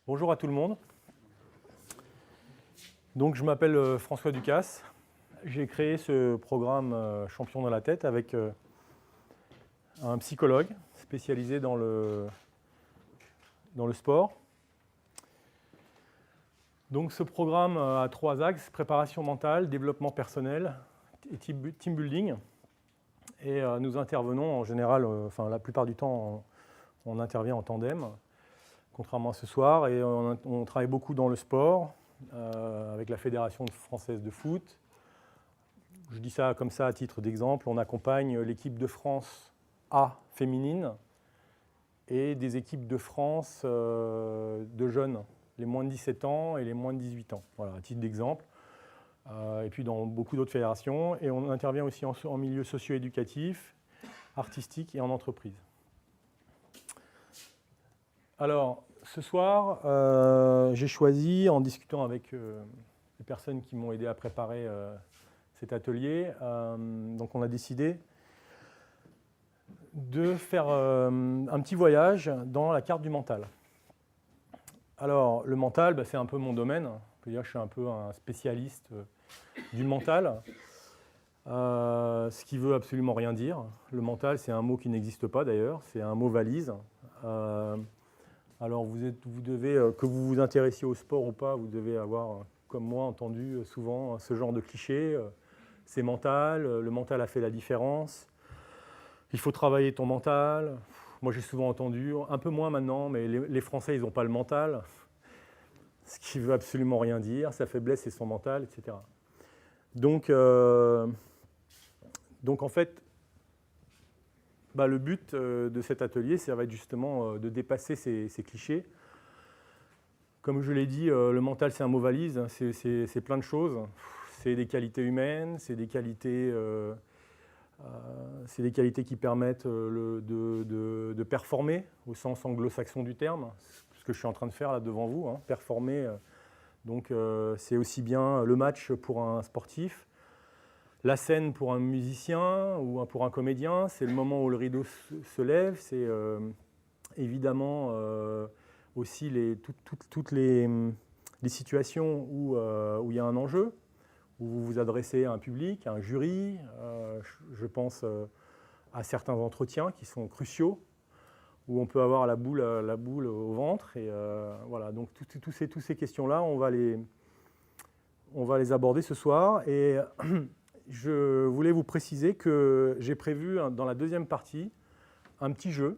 Bonjour à tout le monde. Donc, je m'appelle François Ducasse. J'ai créé ce programme Champion dans la tête avec un psychologue spécialisé dans le sport. Donc, ce programme a 3 axes: préparation mentale, développement personnel et team building. Et nous intervenons en général, la plupart du temps, on intervient en tandem, contrairement à ce soir, et on travaille beaucoup dans le sport, avec la Fédération française de foot. Je dis ça comme ça à titre d'exemple. On accompagne l'équipe de France A féminine et des équipes de France de jeunes, les moins de 17 ans et les moins de 18 ans. Voilà, à titre d'exemple. Et puis dans beaucoup d'autres fédérations. Et on intervient aussi en milieu socio-éducatif, artistique et en entreprise. Alors, ce soir, j'ai choisi, en discutant avec les personnes qui m'ont aidé à préparer cet atelier, donc on a décidé de faire un petit voyage dans la carte du mental. Alors, le mental, c'est un peu mon domaine. On peut dire que je suis un peu un spécialiste du mental, ce qui veut absolument rien dire. Le mental, c'est un mot qui n'existe pas d'ailleurs, c'est un mot valise. Alors, vous devez, que vous vous intéressiez au sport ou pas, vous devez avoir, comme moi, entendu souvent ce genre de cliché. C'est mental, le mental a fait la différence. Il faut travailler ton mental. Moi, j'ai souvent entendu, un peu moins maintenant, mais les Français, ils n'ont pas le mental. Ce qui veut absolument rien dire. Sa faiblesse, c'est son mental, etc. Donc en fait, le but de cet atelier, ça va être justement de dépasser ces clichés. Comme je l'ai dit, le mental, c'est un mot valise, c'est plein de choses. C'est des qualités humaines, c'est des qualités qui permettent de performer, au sens anglo-saxon du terme, ce que je suis en train de faire là devant vous, performer. Donc c'est aussi bien le match pour un sportif, la scène pour un musicien ou pour un comédien, c'est le moment où le rideau se lève, c'est évidemment aussi toutes les situations où il y a un enjeu, où vous vous adressez à un public, à un jury. Je pense à certains entretiens qui sont cruciaux, où on peut avoir la boule au ventre. Et voilà, donc toutes ces questions-là, on va les aborder ce soir. Et je voulais vous préciser que j'ai prévu dans la deuxième partie un petit jeu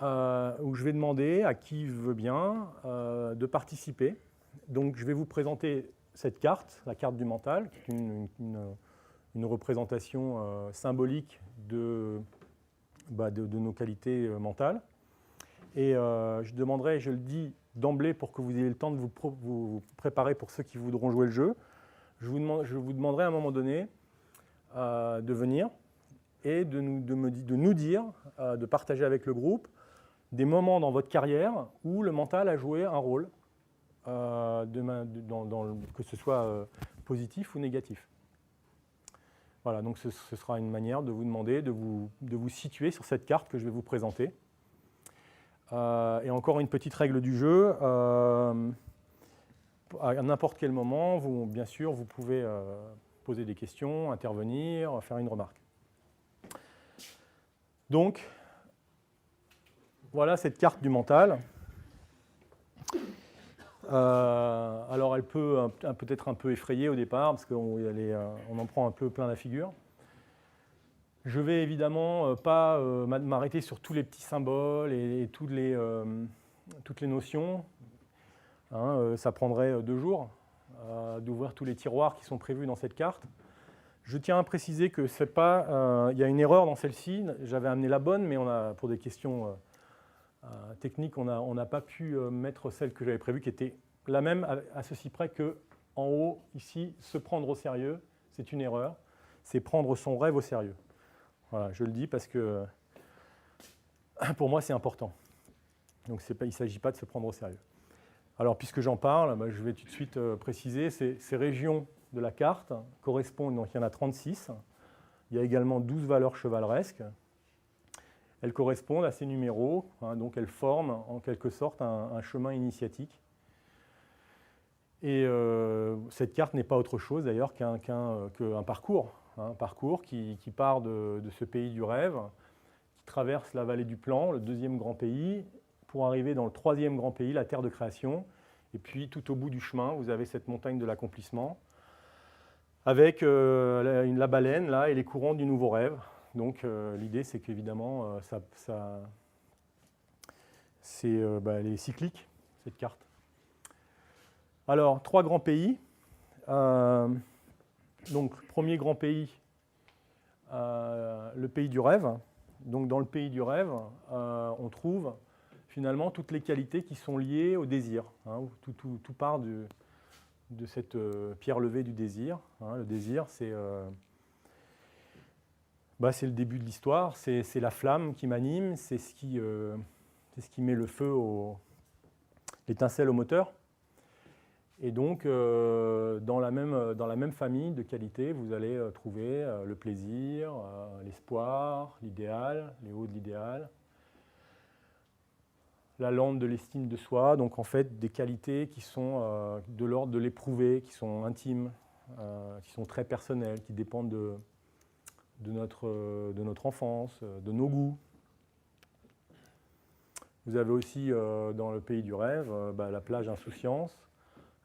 où je vais demander à qui veut bien de participer. Donc je vais vous présenter cette carte, la carte du mental, qui est une représentation symbolique de nos qualités mentales. Et je demanderai, je le dis d'emblée pour que vous ayez le temps de vous préparer pour ceux qui voudront jouer le jeu, je vous demanderai à un moment donné de venir et de nous dire, de partager avec le groupe, des moments dans votre carrière où le mental a joué un rôle, que ce soit positif ou négatif. Voilà, donc ce sera une manière de vous demander de vous situer sur cette carte que je vais vous présenter. Et encore une petite règle du jeu, à n'importe quel moment, bien sûr, vous pouvez poser des questions, intervenir, faire une remarque. Donc, voilà cette carte du mental. Alors, elle peut peut-être un peu effrayer au départ, parce qu'on en prend un peu plein la figure. Je vais évidemment pas m'arrêter sur tous les petits symboles et toutes les notions. Ça prendrait 2 jours d'ouvrir tous les tiroirs qui sont prévus dans cette carte. Je tiens à préciser que c'est pas, y a une erreur dans celle-ci. J'avais amené la bonne, mais pour des questions techniques, on n'a pas pu mettre celle que j'avais prévue, qui était la même à ceci près que en haut, ici, se prendre au sérieux, c'est une erreur. C'est prendre son rêve au sérieux. Voilà, je le dis parce que pour moi, c'est important. Donc, il ne s'agit pas de se prendre au sérieux. Alors, puisque j'en parle, je vais tout de suite préciser, ces régions de la carte correspondent, donc il y en a 36. Il y a également 12 valeurs chevaleresques. elles correspondent à ces numéros, hein, donc elles forment en quelque sorte un chemin initiatique. Et cette carte n'est pas autre chose d'ailleurs qu'un parcours, hein, un parcours qui part de ce pays du rêve, qui traverse la vallée du Plan, le deuxième grand pays, pour arriver dans le troisième grand pays, la terre de création. Et puis tout au bout du chemin, vous avez cette montagne de l'accomplissement, avec la baleine là, et les courants du nouveau rêve. Donc l'idée, c'est qu'évidemment, elle est cyclique, cette carte. Alors, 3 grands pays. Donc, premier grand pays, le pays du rêve. Donc, dans le pays du rêve, on trouve finalement toutes les qualités qui sont liées au désir. Hein, tout part de cette pierre levée du désir. Hein. Le désir, c'est le début de l'histoire, c'est la flamme qui m'anime, c'est ce qui met le feu, l'étincelle au moteur. Et donc, dans la même famille de qualités, vous allez trouver le plaisir, l'espoir, l'idéal, les hauts de l'idéal, la lampe de l'estime de soi, donc en fait des qualités qui sont de l'ordre de l'éprouvé, qui sont intimes, qui sont très personnelles, qui dépendent de notre enfance, de nos goûts. Vous avez aussi dans le pays du rêve la plage insouciance,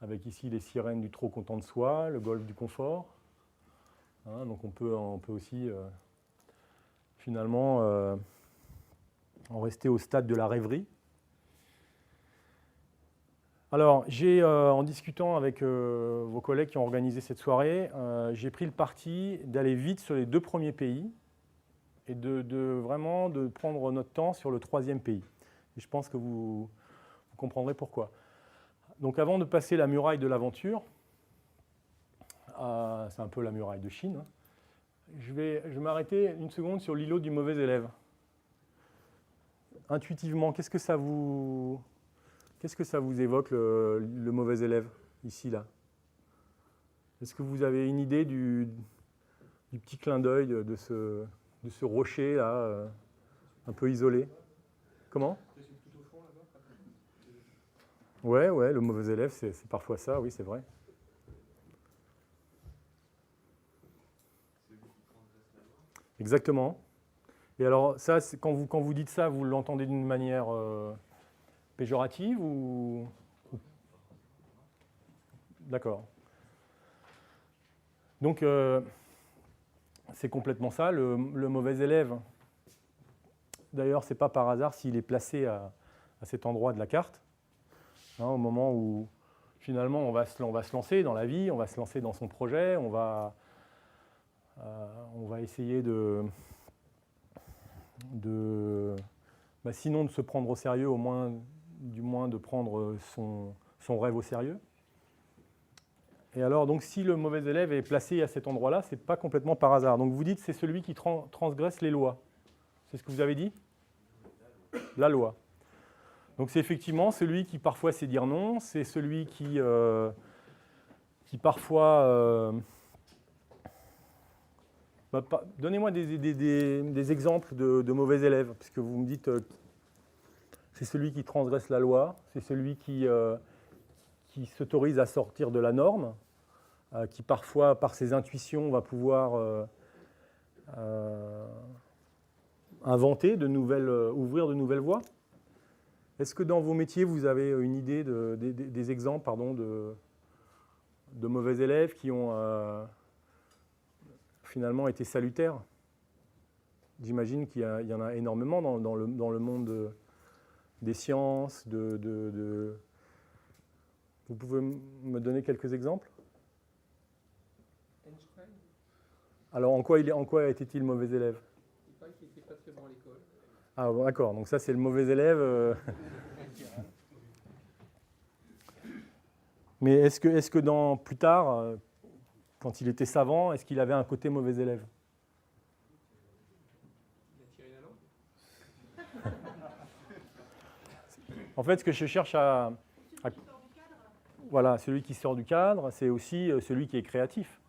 avec ici les sirènes du trop content de soi, le golfe du confort. Hein, donc on peut aussi finalement en rester au stade de la rêverie. Alors, en discutant avec vos collègues qui ont organisé cette soirée, j'ai pris le parti d'aller vite sur les 2 premiers pays et vraiment de prendre notre temps sur le 3e pays. Et je pense que vous comprendrez pourquoi. Donc, avant de passer la muraille de l'aventure, c'est un peu la muraille de Chine, hein, je vais m'arrêter une seconde sur l'îlot du mauvais élève. Intuitivement, qu'est-ce que ça vous évoque, le mauvais élève, ici, là? Est-ce que vous avez une idée du petit clin d'œil de ce rocher, là, un peu isolé? Comment? Ouais, le mauvais élève, c'est parfois ça, oui, c'est vrai. Exactement. Et alors, ça, quand vous dites ça, vous l'entendez d'une manière péjorative ou... D'accord. Donc, c'est complètement ça, le mauvais élève. D'ailleurs, ce n'est pas par hasard s'il est placé à cet endroit de la carte, hein, au moment où, finalement, on va se lancer dans la vie, on va se lancer dans son projet, on va essayer sinon de se prendre au sérieux, du moins de prendre son rêve au sérieux. Et alors, donc, si le mauvais élève est placé à cet endroit-là, ce n'est pas complètement par hasard. Donc, vous dites que c'est celui qui transgresse les lois. C'est ce que vous avez dit? La loi. Donc, c'est effectivement celui qui parfois sait dire non, c'est celui qui parfois... donnez-moi des exemples de mauvais élèves, puisque vous me dites c'est celui qui transgresse la loi, c'est celui qui s'autorise à sortir de la norme, qui parfois, par ses intuitions, va pouvoir inventer ouvrir de nouvelles voies. Est-ce que dans vos métiers, vous avez une idée des exemples de mauvais élèves qui ont finalement été salutaires? J'imagine qu'il y en a énormément dans le monde des sciences. Vous pouvez me donner quelques exemples? Einstein. Alors, en quoi était-il mauvais élève? Il paraît qu'il n'était pas très bon à l'école. Ah, bon, d'accord, donc ça c'est le mauvais élève. Mais est-ce que plus tard, quand il était savant, est-ce qu'il avait un côté mauvais élève? Il a tiré la langue. En fait, ce que je cherche à... Voilà, celui qui sort du cadre, c'est aussi celui qui est créatif.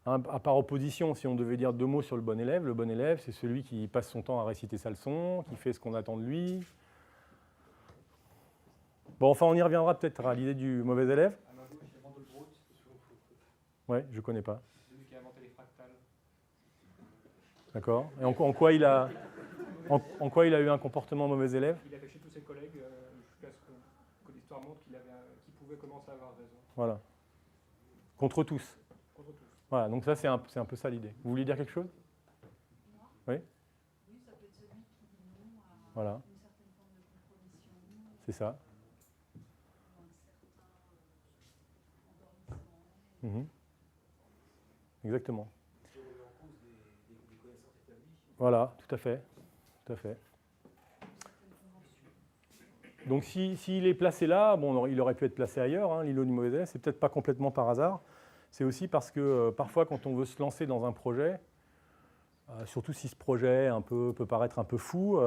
Un Hein, par opposition, si on devait dire 2 mots sur le bon élève, c'est celui qui passe son temps à réciter sa leçon, qui fait ce qu'on attend de lui. Bon, enfin, on y reviendra peut-être à l'idée du mauvais élève. Ouais, je ne connais pas. C'est lui qui a inventé les fractales. D'accord. Et en quoi il a eu un comportement mauvais élève? Il a fait chez tous ses collègues jusqu'à ce que l'histoire montre qu'il pouvait commencer à avoir raison. Voilà. Contre tous. Contre tous. Voilà, donc ça, c'est un peu ça l'idée. Vous vouliez dire quelque chose? Oui? Oui, ça peut être celui qui dit non à Voilà, une certaine forme de compromission, c'est ça. ou un certain endormissement. Mhm. Exactement. Voilà, tout à fait. Tout à fait. Donc s'il est placé là, bon, il aurait pu être placé ailleurs, hein, l'îlot du mauvais élève, c'est peut-être pas complètement par hasard. C'est aussi parce que parfois quand on veut se lancer dans un projet, surtout si ce projet peut paraître un peu fou,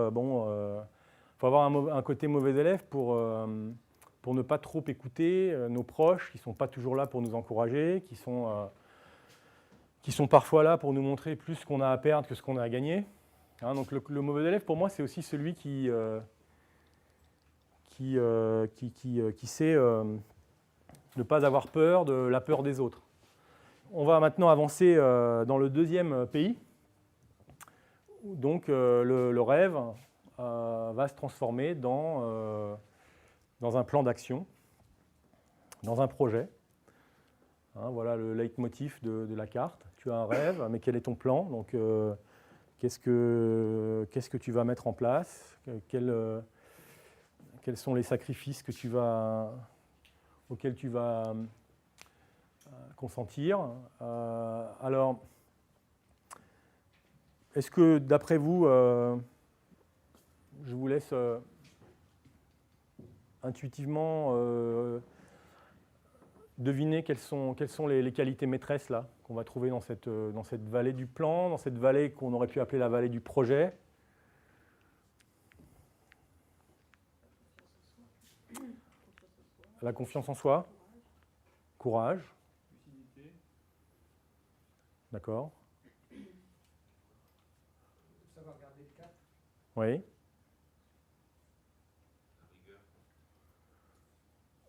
faut avoir un côté mauvais élève pour ne pas trop écouter nos proches qui ne sont pas toujours là pour nous encourager, qui sont parfois là pour nous montrer plus ce qu'on a à perdre que ce qu'on a à gagner. Hein, donc le mauvais élève, pour moi, c'est aussi celui qui sait ne pas avoir peur de la peur des autres. On va maintenant avancer dans le deuxième pays. Donc le rêve va se transformer dans un plan d'action, dans un projet. Hein, voilà le leitmotiv de la carte. Tu as un rêve, mais quel est ton plan? Donc qu'est-ce que tu vas mettre en place? Quels sont les sacrifices auxquels tu vas consentir? Alors, est-ce que, d'après vous, je vous laisse intuitivement deviner quelles sont les qualités maîtresses là, qu'on va trouver dans cette vallée du plan, dans cette vallée qu'on aurait pu appeler la vallée du projet? La confiance en soi, courage, Lucidité. d'accord. Savoir garder le cap. Oui.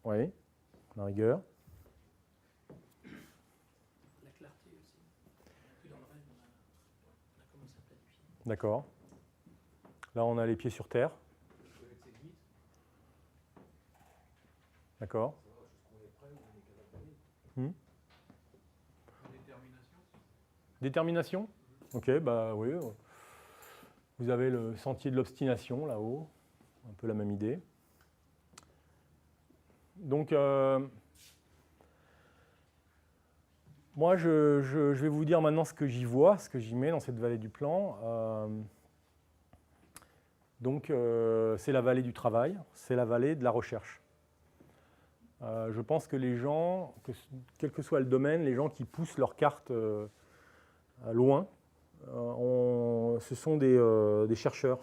Oui, la rigueur. La clarté aussi. Puis dans le rêve, on a commencé à planifier. D'accord. Là, on a les pieds sur terre. D'accord. Détermination. Détermination? Ok, bah oui. Vous avez le sentier de l'obstination là-haut. Un peu la même idée. Donc, moi, je vais vous dire maintenant ce que j'y vois, ce que j'y mets dans cette vallée du plan. Donc, c'est la vallée du travail, c'est la vallée de la recherche. Je pense que les gens, quel que soit le domaine, les gens qui poussent leurs cartes loin, ce sont des chercheurs.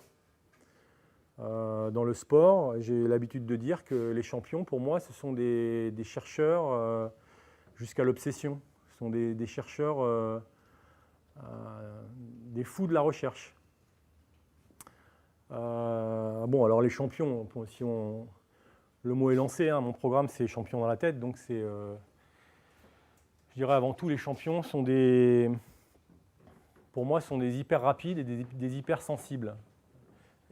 Dans le sport, j'ai l'habitude de dire que les champions, pour moi, ce sont des chercheurs jusqu'à l'obsession. Ce sont des chercheurs, des fous de la recherche. Bon, alors les champions, si le mot est lancé, hein, mon programme c'est champion dans la tête, donc c'est, je dirais avant tout, les champions sont pour moi, sont des hyper rapides et des hyper sensibles.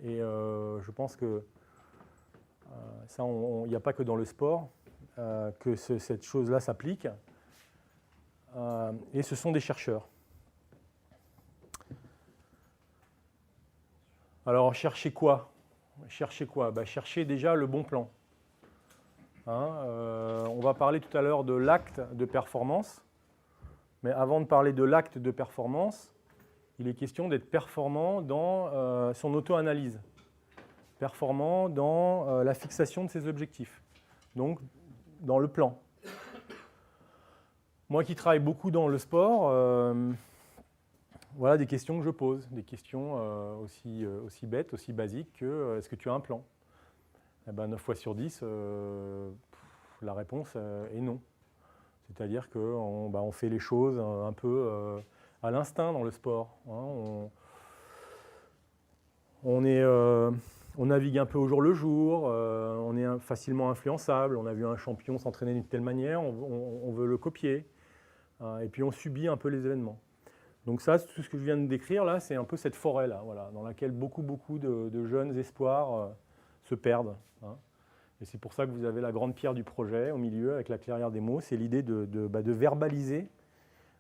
Et je pense que ça, il n'y a pas que dans le sport que cette chose-là s'applique. Et ce sont des chercheurs. Alors, chercher quoi? Chercher déjà le bon plan. Hein, on va parler tout à l'heure de l'acte de performance. Mais avant de parler de l'acte de performance, il est question d'être performant dans son auto-analyse, performant dans la fixation de ses objectifs, donc dans le plan. Moi qui travaille beaucoup dans le sport, voilà des questions que je pose, des questions aussi bêtes, aussi basiques que est-ce que tu as un plan? Eh ben, 9 fois sur 10, la réponse est non. C'est-à-dire qu'on fait les choses un peu à l'instinct dans le sport. Hein. On navigue un peu au jour le jour, on est facilement influençable. On a vu un champion s'entraîner d'une telle manière, on veut le copier. Et puis on subit un peu les événements. Donc ça, tout ce que je viens de décrire là, c'est un peu cette forêt-là, voilà, dans laquelle beaucoup de jeunes espoirs se perdent. Hein. Et c'est pour ça que vous avez la grande pierre du projet au milieu, avec la clairière des mots. C'est l'idée de verbaliser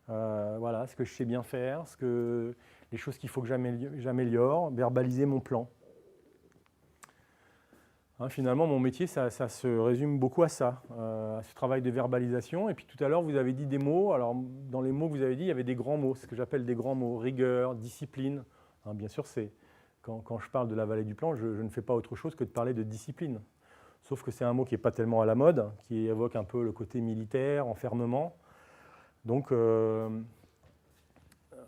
voilà, ce que je sais bien faire, les choses qu'il faut que j'améliore, verbaliser mon plan. Hein, finalement, mon métier, ça se résume beaucoup à ça, à ce travail de verbalisation. Et puis tout à l'heure, vous avez dit des mots. Alors, dans les mots que vous avez dit, il y avait des grands mots, ce que j'appelle des grands mots, rigueur, discipline. Hein, bien sûr, quand je parle de la vallée du plan, je ne fais pas autre chose que de parler de discipline. Sauf que c'est un mot qui n'est pas tellement à la mode, qui évoque un peu le côté militaire, enfermement. Donc,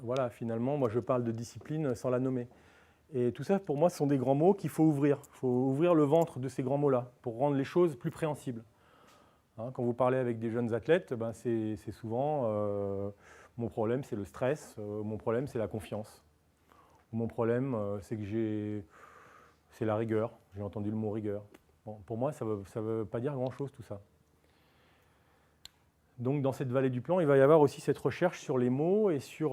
voilà, finalement, moi, je parle de discipline sans la nommer. Et tout ça, pour moi, ce sont des grands mots qu'il faut ouvrir. Il faut ouvrir le ventre de ces grands mots-là pour rendre les choses plus préhensibles. Hein, quand vous parlez avec des jeunes athlètes, c'est souvent mon problème, c'est le stress, mon problème, c'est la confiance. Mon problème, c'est la rigueur. J'ai entendu le mot rigueur. Bon, pour moi, ça veut pas dire grand-chose, tout ça. Donc, dans cette vallée du plan, il va y avoir aussi cette recherche sur les mots et sur...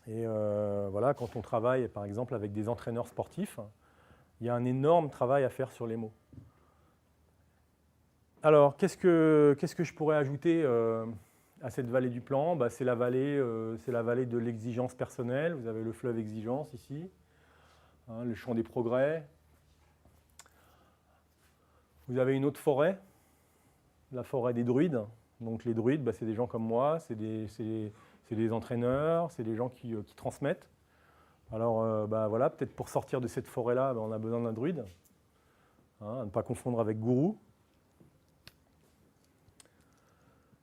voilà, quand on travaille, par exemple, avec des entraîneurs sportifs, il y a un énorme travail à faire sur les mots. Alors, qu'est-ce que je pourrais ajouter à cette vallée du plan? C'est la vallée de l'exigence personnelle. Vous avez le fleuve exigence ici, hein, le champ des progrès. Vous avez une autre forêt, la forêt des druides. Donc les druides, c'est des gens comme moi, c'est des entraîneurs, c'est des gens qui transmettent. Alors voilà, peut-être pour sortir de cette forêt-là, on a besoin d'un druide, hein, à ne pas confondre avec gourou.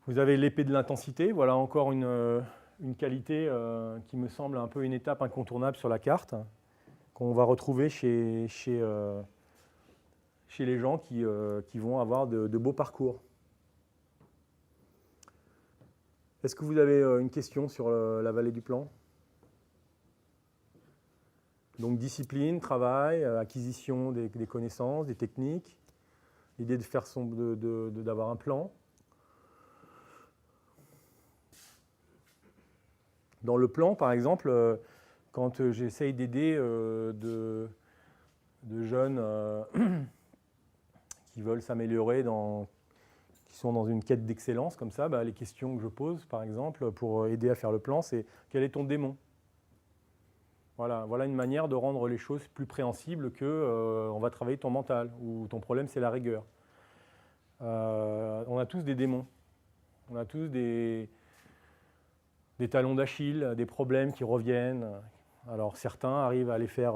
Vous avez l'épée de l'intensité, voilà encore une qualité qui me semble un peu une étape incontournable sur la carte, qu'on va retrouver chez les gens qui vont avoir de beaux parcours. Est-ce que vous avez une question sur la vallée du plan? Donc discipline, travail, acquisition des connaissances, des techniques, l'idée de faire d'avoir un plan. Dans le plan, par exemple, quand j'essaye d'aider de jeunes qui veulent s'améliorer, qui sont dans une quête d'excellence, comme ça, les questions que je pose, par exemple, pour aider à faire le plan, c'est « Quel est ton démon ?» Voilà une manière de rendre les choses plus préhensibles que on va travailler ton mental, ou ton problème, c'est la rigueur. On a tous des démons. On a tous des talons d'Achille, des problèmes qui reviennent. Alors certains arrivent à les faire,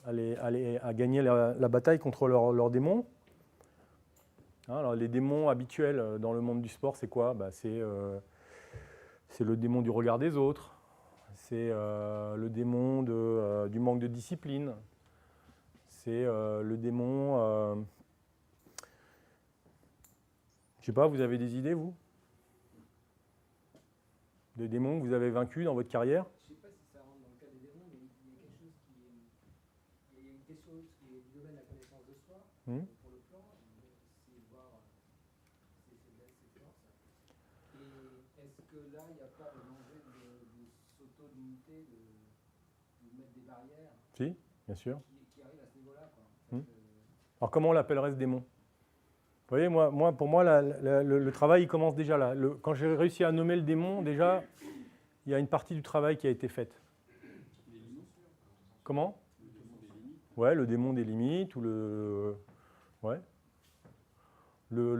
à gagner la bataille contre leurs démons. Alors les démons habituels dans le monde du sport, c'est quoi? C'est le démon du regard des autres, c'est le démon du manque de discipline, c'est le démon... je sais pas, vous avez des idées, vous? Des démons que vous avez vaincus dans votre carrière? Je ne sais pas si ça rentre dans le cas des démons, mais il y a quelque chose il y a une question qui est du domaine de la connaissance de soi, pour le plan, c'est de voir ses faiblesses, ses forces. Et est-ce que là, il n'y a pas de danger de s'auto-limiter, de mettre des barrières? Si, bien sûr. Qui arrivent à ce niveau-là, quoi. Alors comment on l'appellerait ce démon? Vous voyez, pour moi, le travail il commence déjà là. Quand j'ai réussi à nommer le démon, déjà, il y a une partie du travail qui a été faite. Comment? Ouais, le démon des limites, ou le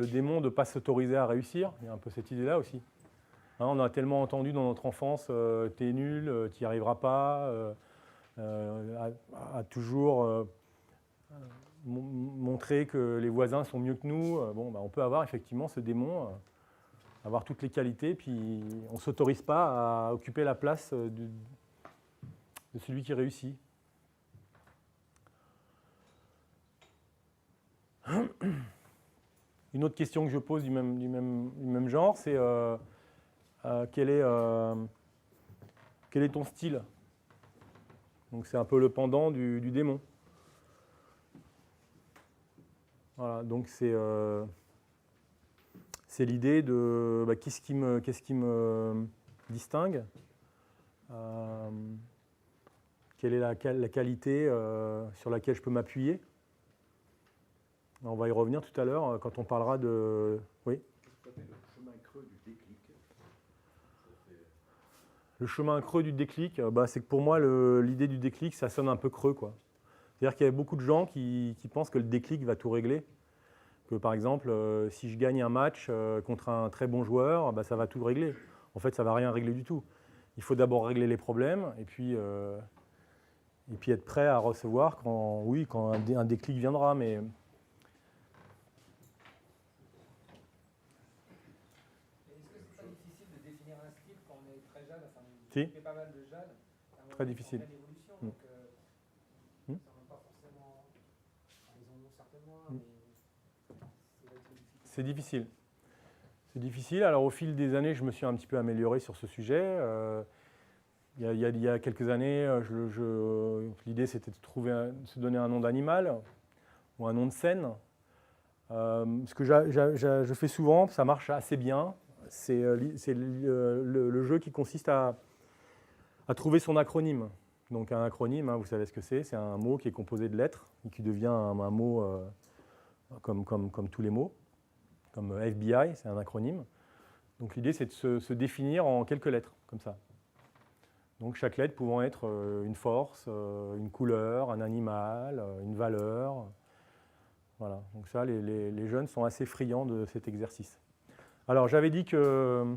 démon de ne pas s'autoriser à réussir. Il y a un peu cette idée-là aussi. Hein, on a tellement entendu dans notre enfance, t'es nul, t'y arriveras pas, à toujours... montrer que les voisins sont mieux que nous, on peut avoir effectivement ce démon, avoir toutes les qualités, puis on ne s'autorise pas à occuper la place de celui qui réussit. Une autre question que je pose du même genre, c'est quel est ton style? Donc c'est un peu le pendant du démon. Voilà, donc c'est l'idée de qu'est-ce qui me distingue, quelle est la qualité sur laquelle je peux m'appuyer. On va y revenir tout à l'heure quand on parlera de... Oui. Le chemin creux du déclic. Le chemin creux du déclic, c'est que pour moi, l'idée du déclic, ça sonne un peu creux, quoi. C'est-à-dire qu'il y a beaucoup de gens qui pensent que le déclic va tout régler. Que par exemple, si je gagne un match contre un très bon joueur, ça va tout régler. En fait, ça ne va rien régler du tout. Il faut d'abord régler les problèmes et puis être prêt à recevoir quand un déclic viendra. Mais est-ce que c'est pas difficile de définir un style quand on est très jeune? Enfin, Si. il fait pas mal de jeunes. Très difficile. En pleine évolution, donc ça n'a pas forcément... Ils en ont certainement, mais c'est difficile. C'est difficile. Alors au fil des années, je me suis un petit peu amélioré sur ce sujet. Il y a quelques années, l'idée c'était de se donner un nom d'animal ou un nom de scène. Ce que je fais souvent, ça marche assez bien, c'est le jeu qui consiste à trouver son acronyme. Donc un acronyme, vous savez ce que c'est un mot qui est composé de lettres et qui devient un mot comme tous les mots, comme FBI, c'est un acronyme. Donc l'idée c'est de se définir en quelques lettres, comme ça. Donc chaque lettre pouvant être une force, une couleur, un animal, une valeur. Voilà, donc ça, les jeunes sont assez friands de cet exercice. Alors j'avais dit que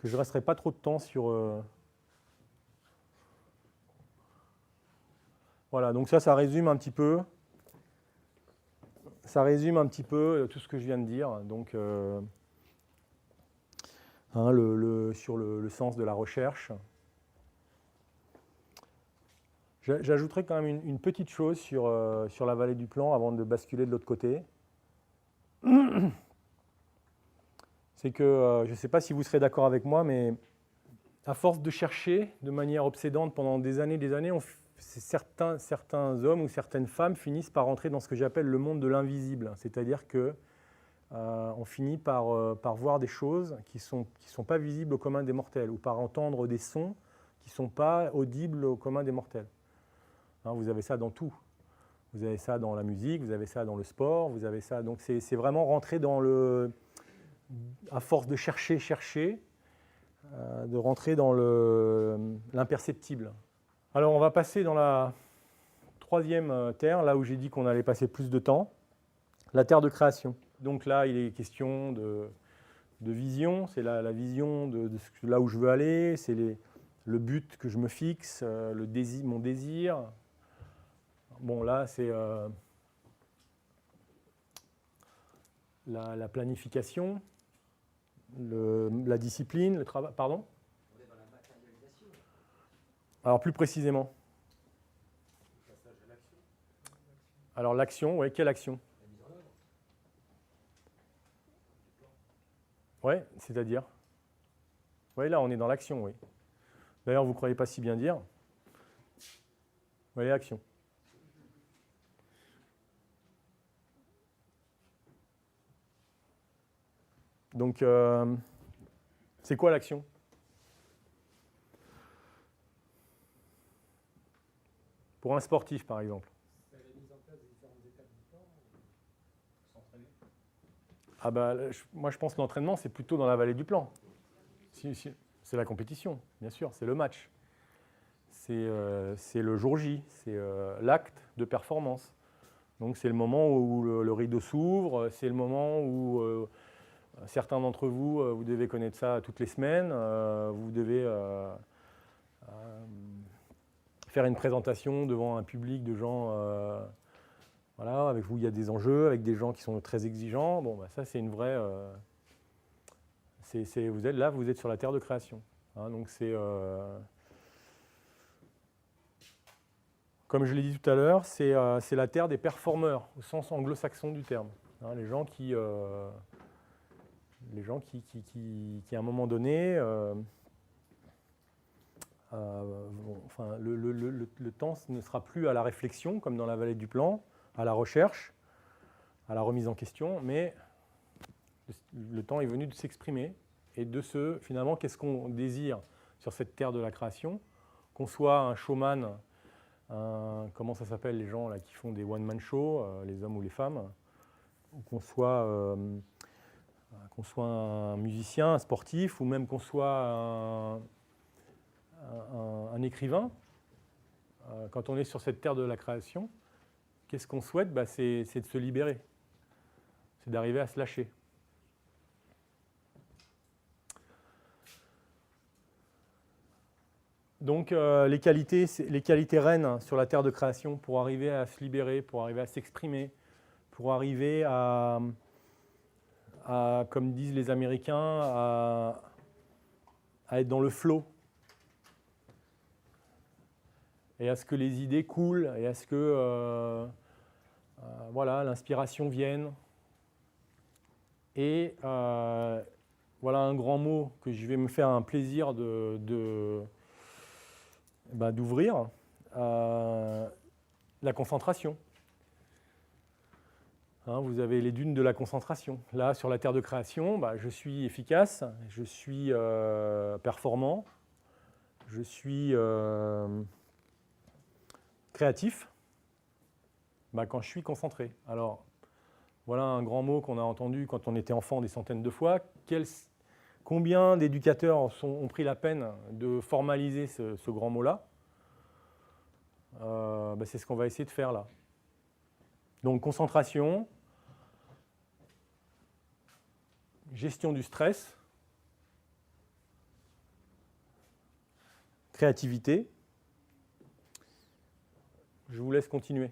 je ne resterais pas trop de temps sur... Voilà, donc ça résume un petit peu. Ça résume un petit peu tout ce que je viens de dire. Donc, sur le sens de la recherche. J'ajouterai quand même une petite chose sur la vallée du Plan avant de basculer de l'autre côté. C'est que, je ne sais pas si vous serez d'accord avec moi, mais à force de chercher de manière obsédante pendant des années, certains hommes ou certaines femmes finissent par entrer dans ce que j'appelle le monde de l'invisible. C'est-à-dire qu'on finit par voir des choses qui sont pas visibles au commun des mortels, ou par entendre des sons qui ne sont pas audibles au commun des mortels. Vous avez ça dans tout. Vous avez ça dans la musique, vous avez ça dans le sport, vous avez ça. Donc c'est vraiment rentrer dans à force de chercher, de rentrer dans l'imperceptible. Alors on va passer dans la troisième terre, là où j'ai dit qu'on allait passer plus de temps, la terre de création. Donc là, il est question de vision, c'est la vision de là où je veux aller, c'est le but que je me fixe, mon désir. Bon, là, c'est la planification, la discipline, le travail. Pardon ? On est dans la matérialisation. Alors, plus précisément. Le passage à l'action. Alors, l'action, oui, quelle action ? La mise en œuvre. Oui, c'est-à-dire ? Oui, là, on est dans l'action, oui. D'ailleurs, vous ne croyez pas si bien dire. Vous voyez, action. Donc, c'est quoi l'action ? Pour un sportif, par exemple. C'est la mise en place des différentes étapes du plan. S'entraîner. Moi, je pense que l'entraînement, c'est plutôt dans la vallée du Plan. C'est la compétition, bien sûr, c'est le match. C'est le jour J, c'est l'acte de performance. Donc, c'est le moment où le rideau s'ouvre, c'est le moment où certains d'entre vous, vous devez connaître ça toutes les semaines, vous devez faire une présentation devant un public de gens, voilà, avec vous il y a des enjeux, avec des gens qui sont très exigeants. Bon, ça c'est une vraie... vous êtes sur la terre de création. Donc c'est... comme je l'ai dit tout à l'heure, c'est la terre des performeurs, au sens anglo-saxon du terme. Hein, les gens qui à un moment donné, le temps ne sera plus à la réflexion, comme dans la vallée du plan, à la recherche, à la remise en question, mais le temps est venu de s'exprimer et de finalement, qu'est-ce qu'on désire sur cette terre de la création, qu'on soit un showman, comment ça s'appelle les gens là, qui font des one-man shows, les hommes ou les femmes, ou qu'on soit un musicien, un sportif, ou même qu'on soit un écrivain. Quand on est sur cette terre de la création, qu'est-ce qu'on souhaite? C'est de se libérer, c'est d'arriver à se lâcher. Donc les qualités reines sur la terre de création pour arriver à se libérer, pour arriver à s'exprimer, pour arriver à, comme disent les Américains, à être dans le flow et à ce que les idées coulent et à ce que voilà, l'inspiration vienne. Et voilà un grand mot que je vais me faire un plaisir d'ouvrir, la concentration. Hein, vous avez les dunes de la concentration. Là, sur la terre de création, je suis efficace, je suis performant, je suis créatif quand je suis concentré. Alors, voilà un grand mot qu'on a entendu quand on était enfant des centaines de fois. Combien d'éducateurs ont pris la peine de formaliser ce grand mot-là? C'est ce qu'on va essayer de faire là. Donc concentration, gestion du stress, créativité. Je vous laisse continuer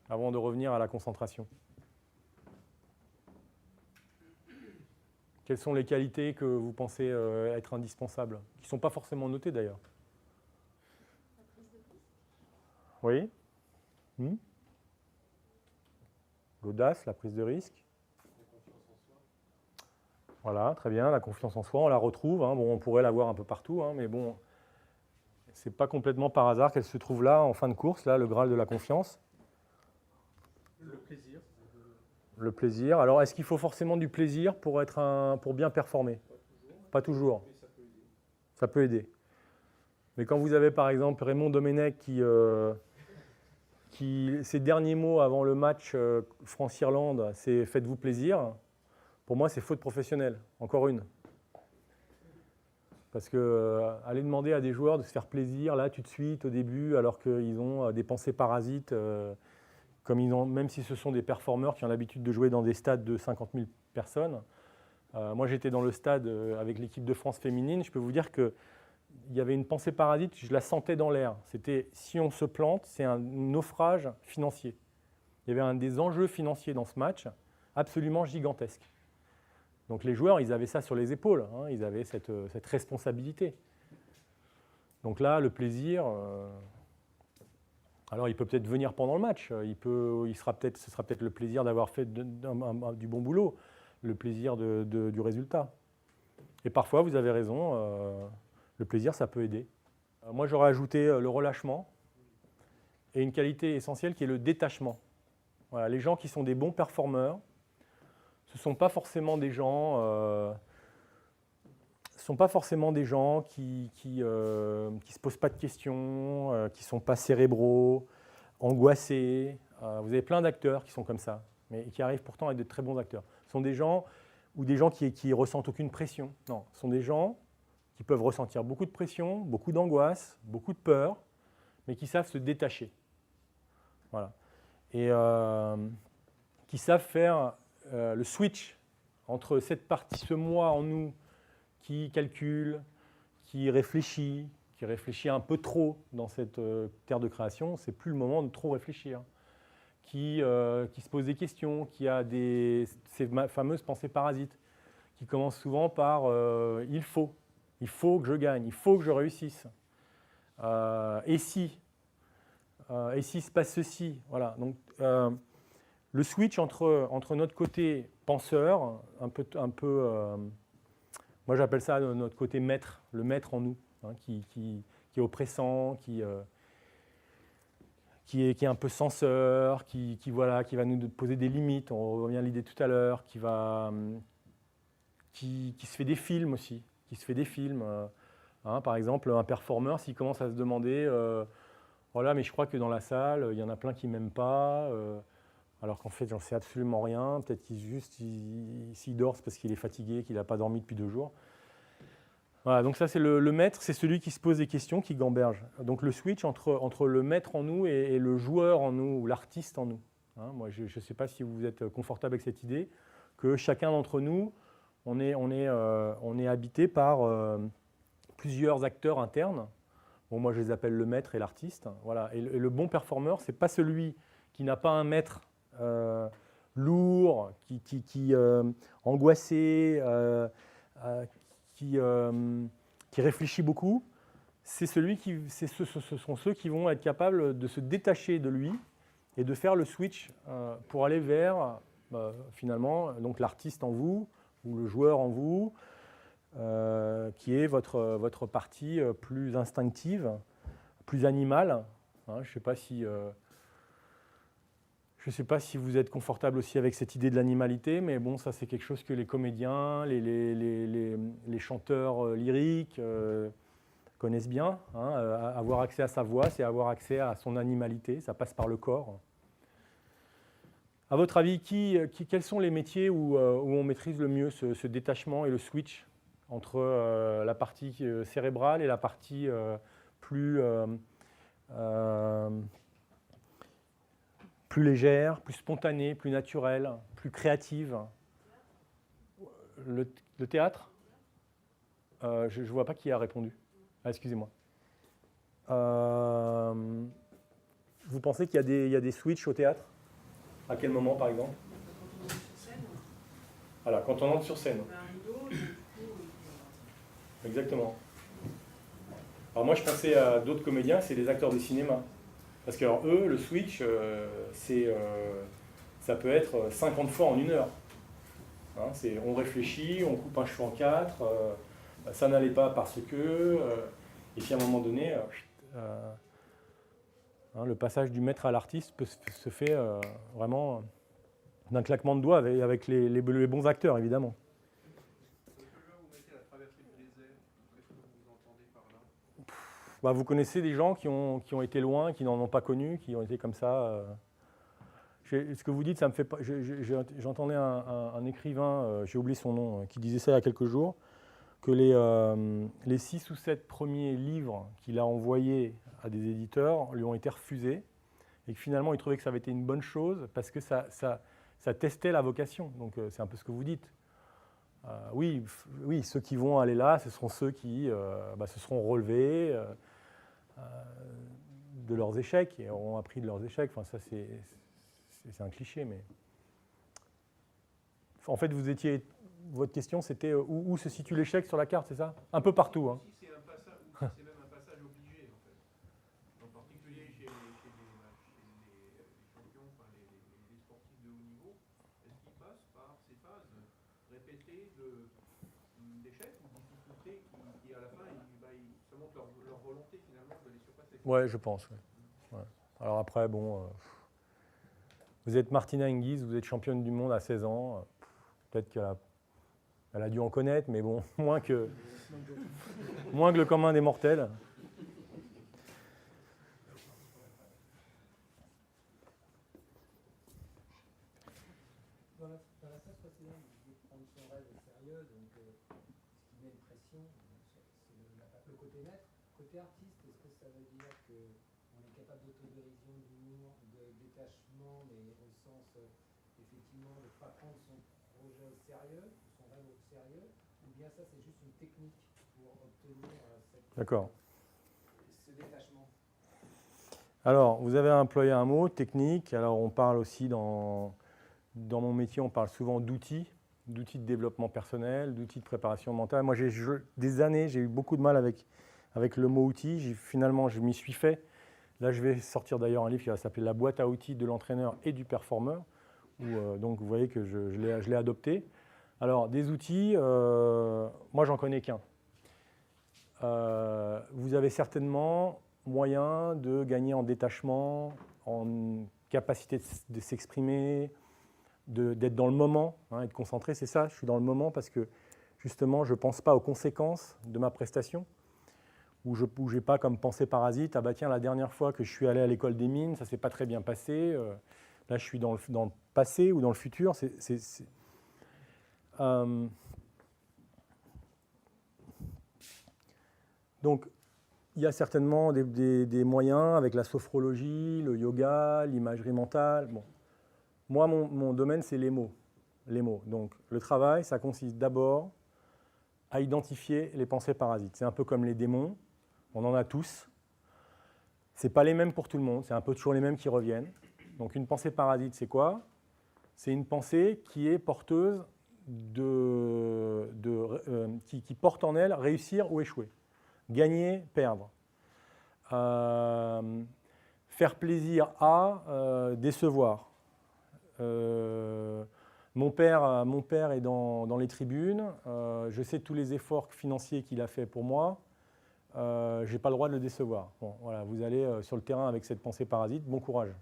avant de revenir à la concentration. Quelles sont les qualités que vous pensez être indispensables, qui ne sont pas forcément notées d'ailleurs? Oui. L'audace, la prise de risque. Voilà, très bien, la confiance en soi, on la retrouve. Hein. Bon, on pourrait la voir un peu partout, hein, mais bon, c'est pas complètement par hasard qu'elle se trouve là, en fin de course, là, le Graal de la confiance. Le plaisir. Le plaisir. Alors, est-ce qu'il faut forcément du plaisir pour bien performer? Pas toujours. Mais ça peut aider. Ça peut aider. Mais quand vous avez par exemple Raymond Domenech qui ses derniers mots avant le match France-Irlande, c'est « faites-vous plaisir », pour moi c'est faute professionnelle, encore une. Parce que aller demander à des joueurs de se faire plaisir là tout de suite au début alors qu'ils ont des pensées parasites, même si ce sont des performeurs qui ont l'habitude de jouer dans des stades de 50 000 personnes. Moi j'étais dans le stade avec l'équipe de France féminine, je peux vous dire que il y avait une pensée parasite, je la sentais dans l'air. C'était si on se plante, c'est un naufrage financier. Il y avait des enjeux financiers dans ce match absolument gigantesques. Donc les joueurs, ils avaient ça sur les épaules, hein, ils avaient cette responsabilité. Donc là, le plaisir, alors il peut peut-être venir pendant le match, ce sera peut-être le plaisir d'avoir fait du bon boulot, le plaisir du résultat. Et parfois, vous avez raison, le plaisir, ça peut aider. Moi, j'aurais ajouté le relâchement et une qualité essentielle qui est le détachement. Voilà, les gens qui sont des bons performeurs, ce ne sont pas forcément des gens, qui se posent pas de questions, qui ne sont pas cérébraux, angoissés. Vous avez plein d'acteurs qui sont comme ça, mais qui arrivent pourtant à être de très bons acteurs. Ce sont des gens qui ressentent aucune pression. Non, ce sont des gens qui peuvent ressentir beaucoup de pression, beaucoup d'angoisse, beaucoup de peur, mais qui savent se détacher. Voilà. Et qui savent faire le switch entre cette partie, ce moi en nous qui calcule, qui réfléchit un peu trop dans cette terre de création, c'est plus le moment de trop réfléchir, qui se pose des questions, qui a ces fameuses pensées parasites, qui commencent souvent par il faut que je gagne, il faut que je réussisse. Et si se passe ceci, voilà. Donc le switch entre notre côté penseur, moi j'appelle ça notre côté maître, le maître en nous, hein, qui est oppressant, qui est un peu censeur, qui va nous poser des limites, on revient à l'idée tout à l'heure, qui se fait des films aussi, hein, par exemple, un performeur, s'il commence à se demander voilà, mais je crois que dans la salle, il y en a plein qui ne m'aiment pas, alors qu'en fait, j'en sais absolument rien. Peut-être s'il dort, c'est parce qu'il est fatigué, qu'il n'a pas dormi depuis 2 jours. Voilà, donc ça, c'est le maître, c'est celui qui se pose des questions, qui gamberge. Donc le switch entre le maître en nous et le joueur en nous, ou l'artiste en nous. Hein, moi, je ne sais pas si vous êtes confortable avec cette idée, que chacun d'entre nous, on est habité par plusieurs acteurs internes. Bon, moi, je les appelle le maître et l'artiste. Voilà. Et le bon performeur, ce n'est pas celui qui n'a pas un maître lourd, qui angoissé, qui réfléchit beaucoup. Ce sont ceux qui vont être capables de se détacher de lui et de faire le switch pour aller vers, finalement, donc l'artiste en vous ou le joueur en vous, qui est votre partie plus instinctive, plus animale. Hein, je ne sais pas si vous êtes confortable aussi avec cette idée de l'animalité, mais bon, ça c'est quelque chose que les comédiens, les chanteurs lyriques connaissent bien. Hein. Avoir accès à sa voix, c'est avoir accès à son animalité, ça passe par le corps. À votre avis, quels sont les métiers où on maîtrise le mieux ce détachement et le switch entre la partie cérébrale et la partie plus légère, plus spontanée, plus naturelle, plus créative? Le théâtre? Je ne vois pas qui a répondu. Ah, excusez-moi. Vous pensez qu'il y a des switches au théâtre? À quel moment, par exemple? Alors, quand on entre sur scène. Exactement. Alors moi, je pensais à d'autres comédiens, c'est les acteurs de cinéma. Parce que alors, eux, le switch, ça peut être 50 fois en 1 heure. Hein, on réfléchit, on coupe un cheveu en 4, ça n'allait pas parce que... et puis à un moment donné, le passage du maître à l'artiste se fait vraiment d'un claquement de doigts avec les bons acteurs, évidemment. Bah, vous connaissez des gens qui ont été loin, qui n'en ont pas connu, qui ont été comme ça. Ce que vous dites, ça me fait pas. J'entendais un écrivain, j'ai oublié son nom, qui disait ça il y a quelques jours, que les 6 ou 7 premiers livres qu'il a envoyés à des éditeurs lui ont été refusés et que finalement il trouvait que ça avait été une bonne chose parce que ça testait la vocation. Donc c'est un peu ce que vous dites. Oui, ceux qui vont aller là, ce seront ceux qui se seront relevés de leurs échecs et auront appris de leurs échecs. Enfin, ça, c'est un cliché, mais... En fait, votre question, c'était où se situe l'échec sur la carte, c'est ça? Un peu partout. Hein. Si c'est un passage, ou si c'est même un passage obligé, en fait. En particulier chez les champions, enfin les sportifs de haut niveau, est-ce qu'ils passent par ces phases répétées d'échecs ou de difficultés qui, à la fin, ça montre leur volonté finalement de les surpasser? Ouais, je pense. Ouais. Alors après, bon, vous êtes Martina Hingis, vous êtes championne du monde à 16 ans. Peut-être qu'elle a dû en connaître, mais bon, moins que le commun des mortels. Dans la phase précédente, vous disiez prendre son rêve au sérieux, donc ce qui met une pression, c'est le côté maître. Côté artiste, est-ce que ça veut dire qu'on est capable d'autodérision, d'humour, de détachement, mais au sens effectivement de ne pas prendre son projet au sérieux, son rêve au sérieux, ou bien ça c'est juste une technique pour obtenir ce détachement? Alors, vous avez employé un mot, technique. Alors, on parle aussi dans mon métier, on parle souvent d'outils de développement personnel, d'outils de préparation mentale. Moi, des années, j'ai eu beaucoup de mal avec le mot outil. Finalement, je m'y suis fait. Là, je vais sortir d'ailleurs un livre qui va s'appeler « La boîte à outils de l'entraîneur et du performeur », Donc vous voyez que je l'ai adopté. Alors des outils, moi j'en connais qu'un. Vous avez certainement moyen de gagner en détachement, en capacité de s'exprimer, d'être dans le moment, être concentré. C'est ça, je suis dans le moment parce que justement je ne pense pas aux conséquences de ma prestation, où je n'ai pas comme pensée parasite, ah bah tiens, la dernière fois que je suis allé à l'école des mines, ça ne s'est pas très bien passé, là je suis dans le passé ou dans le futur. Donc, il y a certainement des moyens avec la sophrologie, le yoga, l'imagerie mentale. Bon. Moi, mon domaine, c'est les mots. Les mots. Donc, le travail, ça consiste d'abord à identifier les pensées parasites. C'est un peu comme les démons, on en a tous. Ce n'est pas les mêmes pour tout le monde, c'est un peu toujours les mêmes qui reviennent. Donc, une pensée parasite, c'est quoi? C'est une pensée qui est porteuse qui porte en elle réussir ou échouer. Gagner, perdre. Faire plaisir à, décevoir. Mon père est dans les tribunes. Je sais tous les efforts financiers qu'il a fait pour moi. Je n'ai pas le droit de le décevoir. Bon, voilà, vous allez sur le terrain avec cette pensée parasite. Bon courage.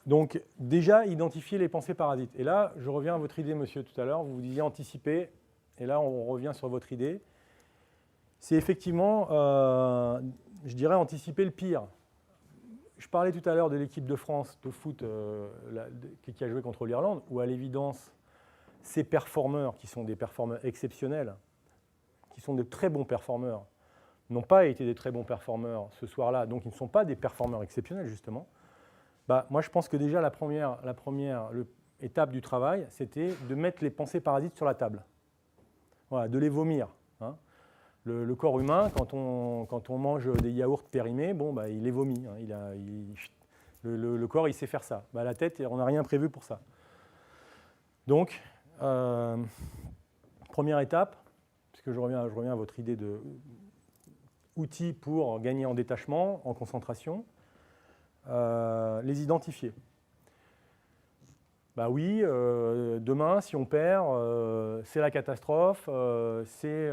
Donc, déjà, identifier les pensées parasites. Et là, je reviens à votre idée, monsieur, tout à l'heure. Vous disiez anticiper. Et là, on revient sur votre idée. C'est effectivement, je dirais, anticiper le pire. Je parlais tout à l'heure de l'équipe de France de foot qui a joué contre l'Irlande, où à l'évidence, ces performeurs, qui sont des performeurs exceptionnels, qui sont de très bons performeurs, n'ont pas été des très bons performeurs ce soir-là, donc ils ne sont pas des performeurs exceptionnels, justement. Bah, moi, je pense que déjà, la première étape du travail, c'était de mettre les pensées parasites sur la table. Voilà, de les vomir. Hein. Le corps humain, quand on mange des yaourts périmés, bon, bah, il les vomit. Hein. Le corps, il sait faire ça. Bah, la tête, on n'a rien prévu pour ça. Donc, première étape, puisque je reviens à votre idée de outils pour gagner en détachement, en concentration, les identifier. Bah oui, demain, si on perd, c'est la catastrophe, c'est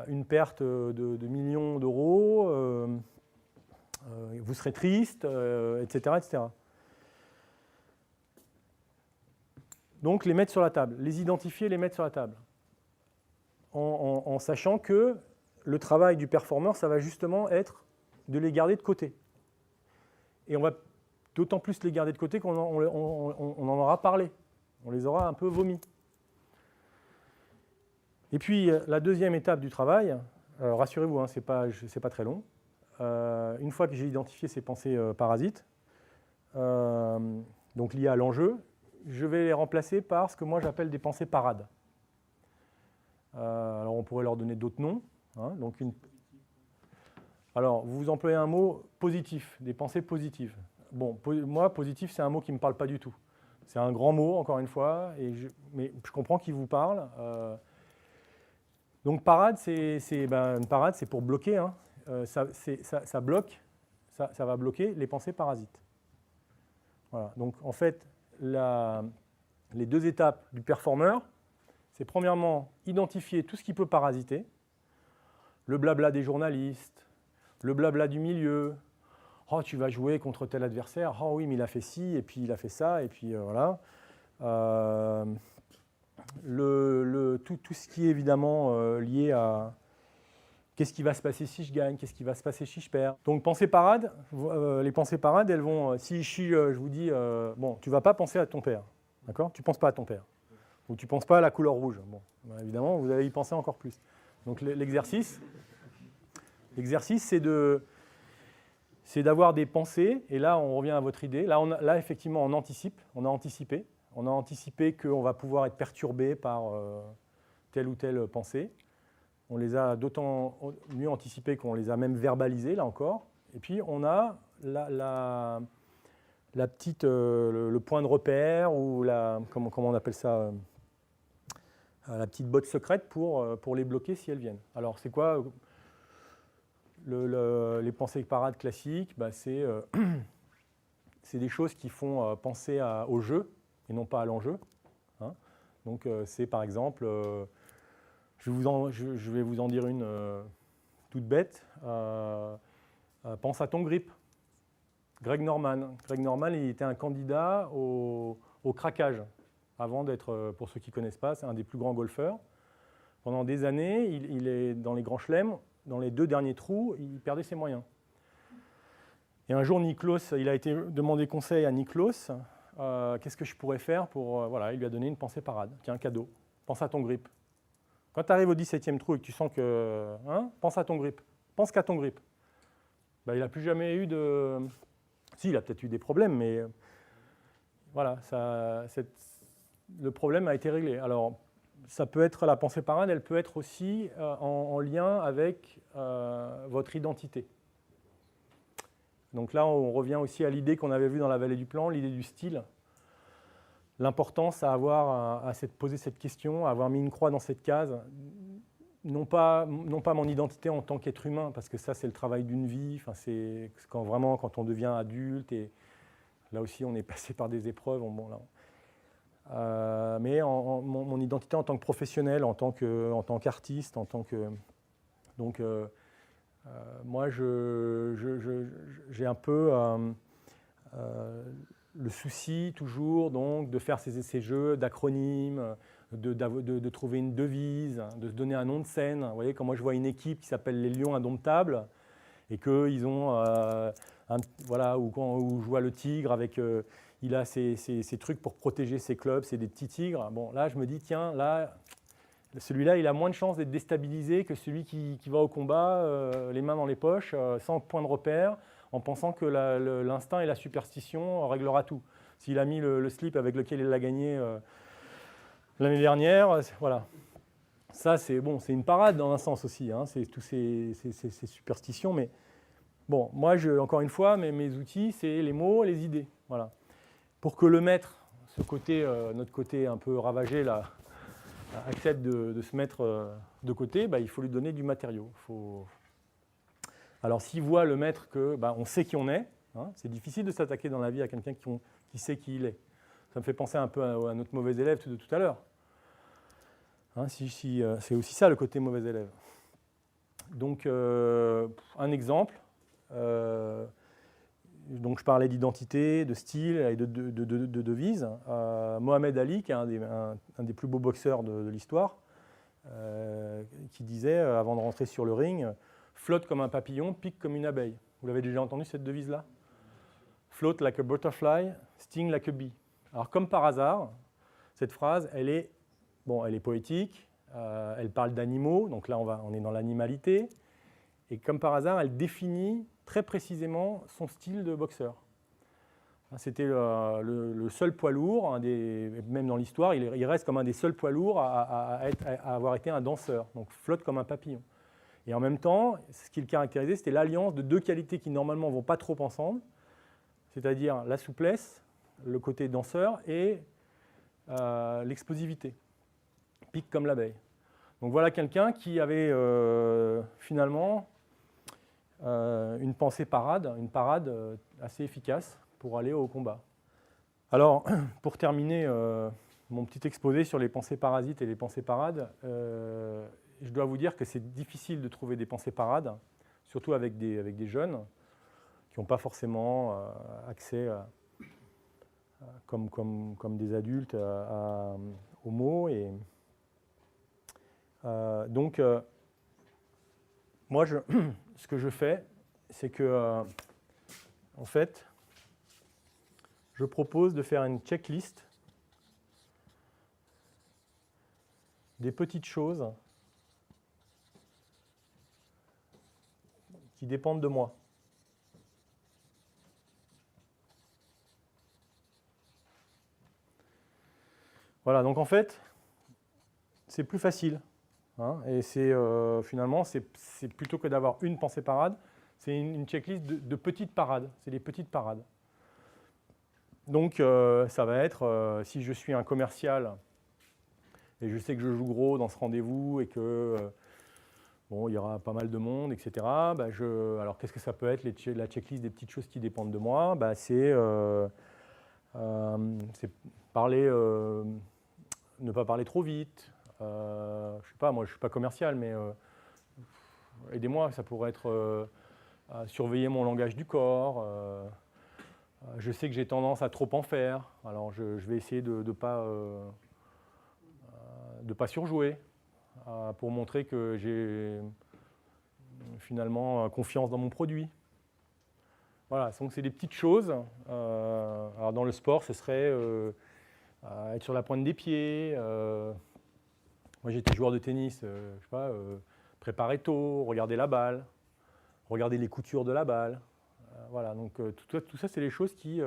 une perte de millions d'euros, vous serez triste, etc., etc. Donc, les mettre sur la table, les identifier, les mettre sur la table, en sachant que le travail du performeur, ça va justement être de les garder de côté. Et on va d'autant plus les garder de côté qu'on en aura parlé. On les aura un peu vomis. Et puis, la deuxième étape du travail, rassurez-vous, hein, c'est pas très long. Une fois que j'ai identifié ces pensées parasites, donc liées à l'enjeu, je vais les remplacer par ce que moi j'appelle des pensées parades. Alors, on pourrait leur donner d'autres noms. Hein, donc Alors, vous employez un mot positif, des pensées positives. Bon, moi, positif, c'est un mot qui ne me parle pas du tout. C'est un grand mot, encore une fois, mais je comprends qu'il vous parle. Donc, parade, une parade, c'est pour bloquer. Hein. Ça bloque, ça va bloquer les pensées parasites. Voilà. Donc, en fait, les deux étapes du performeur, c'est premièrement identifier tout ce qui peut parasiter, le blabla des journalistes, le blabla du milieu. Oh, tu vas jouer contre tel adversaire. Oh oui, mais il a fait ci, et puis il a fait ça, et puis voilà. Tout ce qui est évidemment lié à qu'est-ce qui va se passer si je gagne, qu'est-ce qui va se passer si je perds. Donc, pensées parades, les pensées parades, elles vont, si je vous dis, bon, tu ne vas pas penser à ton père, d'accord? Tu ne penses pas à ton père. Ou tu ne penses pas à la couleur rouge. Bon, ben, évidemment, vous allez y penser encore plus. Donc, l'exercice, c'est d'avoir des pensées, et là, on revient à votre idée. Là effectivement, on anticipe, on a anticipé qu'on va pouvoir être perturbé par telle ou telle pensée. On les a d'autant mieux anticipées qu'on les a même verbalisées, là encore. Et puis, on a la petite, le point de repère, ou comment on appelle ça, la petite botte secrète pour les bloquer si elles viennent. Alors, c'est quoi? les pensées parades classiques, bah, c'est des choses qui font penser au jeu et non pas à l'enjeu. Hein. Donc c'est par exemple, je vais vous en dire une toute bête, pense à ton grip. Greg Norman. Greg Norman, il était un candidat au craquage, avant d'être, pour ceux qui ne connaissent pas, c'est un des plus grands golfeurs. Pendant des années, il est dans les grands chelems, dans les 2 derniers trous, il perdait ses moyens. Et un jour, Nicklaus, il a été demandé conseil à Nicklaus, qu'est-ce que je pourrais faire pour... voilà, il lui a donné une pensée parade. Tiens, un cadeau, pense à ton grip. Quand tu arrives au 17e trou et que tu sens que... Hein, pense à ton grip, pense qu'à ton grip. Ben, il n'a plus jamais eu de... Si, il a peut-être eu des problèmes, mais voilà, le problème a été réglé. Alors, ça peut être la pensée parade, elle peut être aussi en lien avec votre identité. Donc là, on revient aussi à l'idée qu'on avait vue dans la vallée du Plan, l'idée du style. L'importance à avoir à poser cette question, à avoir mis une croix dans cette case, non pas mon identité en tant qu'être humain, parce que ça, c'est le travail d'une vie, enfin, c'est quand on devient adulte, et là aussi, on est passé par des épreuves. Bon, là, mais mon identité en tant que professionnel, en tant qu'artiste, en tant que... Donc, moi, j'ai un peu le souci toujours donc, de faire ces jeux d'acronymes, de trouver une devise, de se donner un nom de scène. Vous voyez, quand moi je vois une équipe qui s'appelle les Lions Indomptables, et qu'ils ont, voilà, où je vois le tigre avec... il a ces trucs pour protéger ses clubs, c'est des petits tigres. Bon, là, je me dis, tiens, là, celui-là, il a moins de chances d'être déstabilisé que celui qui va au combat, les mains dans les poches, sans point de repère, en pensant que l'instinct et la superstition réglera tout. S'il a mis le slip avec lequel il l'a gagné l'année dernière, voilà. Ça, c'est bon, c'est une parade dans un sens aussi, hein, c'est tous ces superstitions. Mais bon, moi, encore une fois, mes outils, c'est les mots, les idées. Voilà. Pour que le maître, notre côté un peu ravagé, là, accepte de se mettre de côté, bah, il faut lui donner du matériau. Alors, s'il voit le maître que on sait qui on est, hein, c'est difficile de s'attaquer dans la vie à quelqu'un qui sait qui il est. Ça me fait penser un peu à notre mauvais élève de tout à l'heure. Hein, c'est aussi ça le côté mauvais élève. Donc, un exemple. Donc, je parlais d'identité, de style et de devise. Mohamed Ali, qui est un des plus beaux boxeurs de l'histoire, qui disait, avant de rentrer sur le ring, « Flotte comme un papillon, pique comme une abeille ». Vous l'avez déjà entendu, cette devise-là ? « Float like a butterfly, sting like a bee ». Alors, comme par hasard, cette phrase, elle est poétique, elle parle d'animaux, donc là, on est dans l'animalité, et comme par hasard, elle définit très précisément son style de boxeur. C'était le seul poids lourd, même dans l'histoire, il reste comme un des seuls poids lourds à avoir été un danseur, donc flotte comme un papillon. Et en même temps, ce qui le caractérisait, c'était l'alliance de 2 qualités qui normalement ne vont pas trop ensemble, c'est-à-dire la souplesse, le côté danseur, et l'explosivité, pique comme l'abeille. Donc voilà quelqu'un qui avait finalement une pensée parade, une parade assez efficace pour aller au combat. Alors, pour terminer mon petit exposé sur les pensées parasites et les pensées parades, je dois vous dire que c'est difficile de trouver des pensées parades, surtout avec des jeunes qui n'ont pas forcément accès, comme des adultes, aux mots. Donc, moi, ce que je fais, c'est que, en fait, je propose de faire une checklist des petites choses qui dépendent de moi. Voilà, donc en fait, c'est plus facile. Hein, et finalement, c'est plutôt que d'avoir une pensée parade, c'est une checklist de petites parades. C'est des petites parades. Donc, ça va être, si je suis un commercial et je sais que je joue gros dans ce rendez-vous et que Bon, il y aura pas mal de monde, etc. Bah, alors, qu'est-ce que ça peut être, la checklist des petites choses qui dépendent de moi? Bah, c'est parler, ne pas parler trop vite. Je ne sais pas, moi, je ne suis pas commercial, mais aidez-moi, ça pourrait être surveiller mon langage du corps. Je sais que j'ai tendance à trop en faire, alors je vais essayer de ne pas surjouer pour montrer que j'ai finalement confiance dans mon produit. Voilà, donc c'est des petites choses. Alors dans le sport, ce serait être sur la pointe des pieds. Moi, j'étais joueur de tennis, je sais pas, préparer tôt, regarder la balle, regarder les coutures de la balle. Voilà, donc tout ça, c'est les choses qui,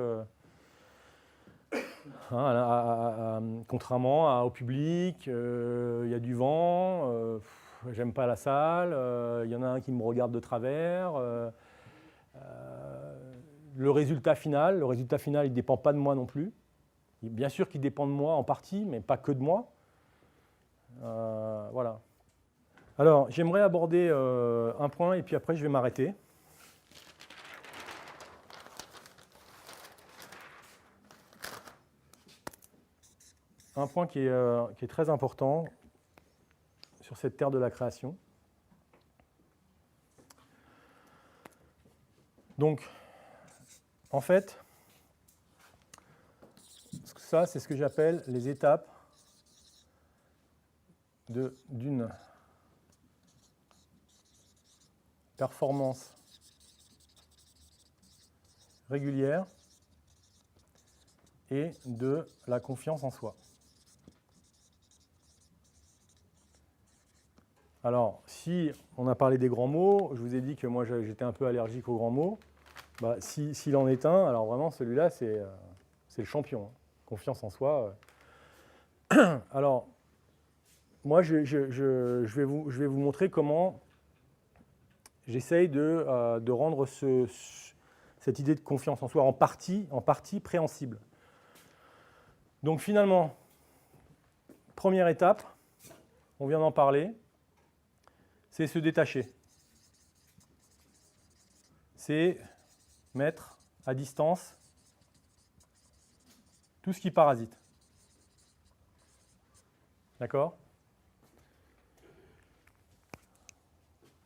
contrairement au public, il y a du vent, j'aime pas la salle, il y en a un qui me regarde de travers. Le résultat final, il ne dépend pas de moi non plus. Bien sûr qu'il dépend de moi en partie, mais pas que de moi. Voilà. Alors, j'aimerais aborder un point et puis après, je vais m'arrêter. Un point qui est très important sur cette terre de la création. Donc, en fait, ça, c'est ce que j'appelle les étapes d'une performance régulière et de la confiance en soi. Alors, si on a parlé des grands mots, je vous ai dit que moi j'étais un peu allergique aux grands mots. Bah, s'il en est un, alors vraiment celui-là c'est le champion. Hein. Confiance en soi. Alors, moi je vais vous montrer comment j'essaye de rendre cette idée de confiance en soi en partie préhensible. Donc finalement, première étape, on vient d'en parler, c'est se détacher. C'est mettre à distance tout ce qui parasite. D'accord ?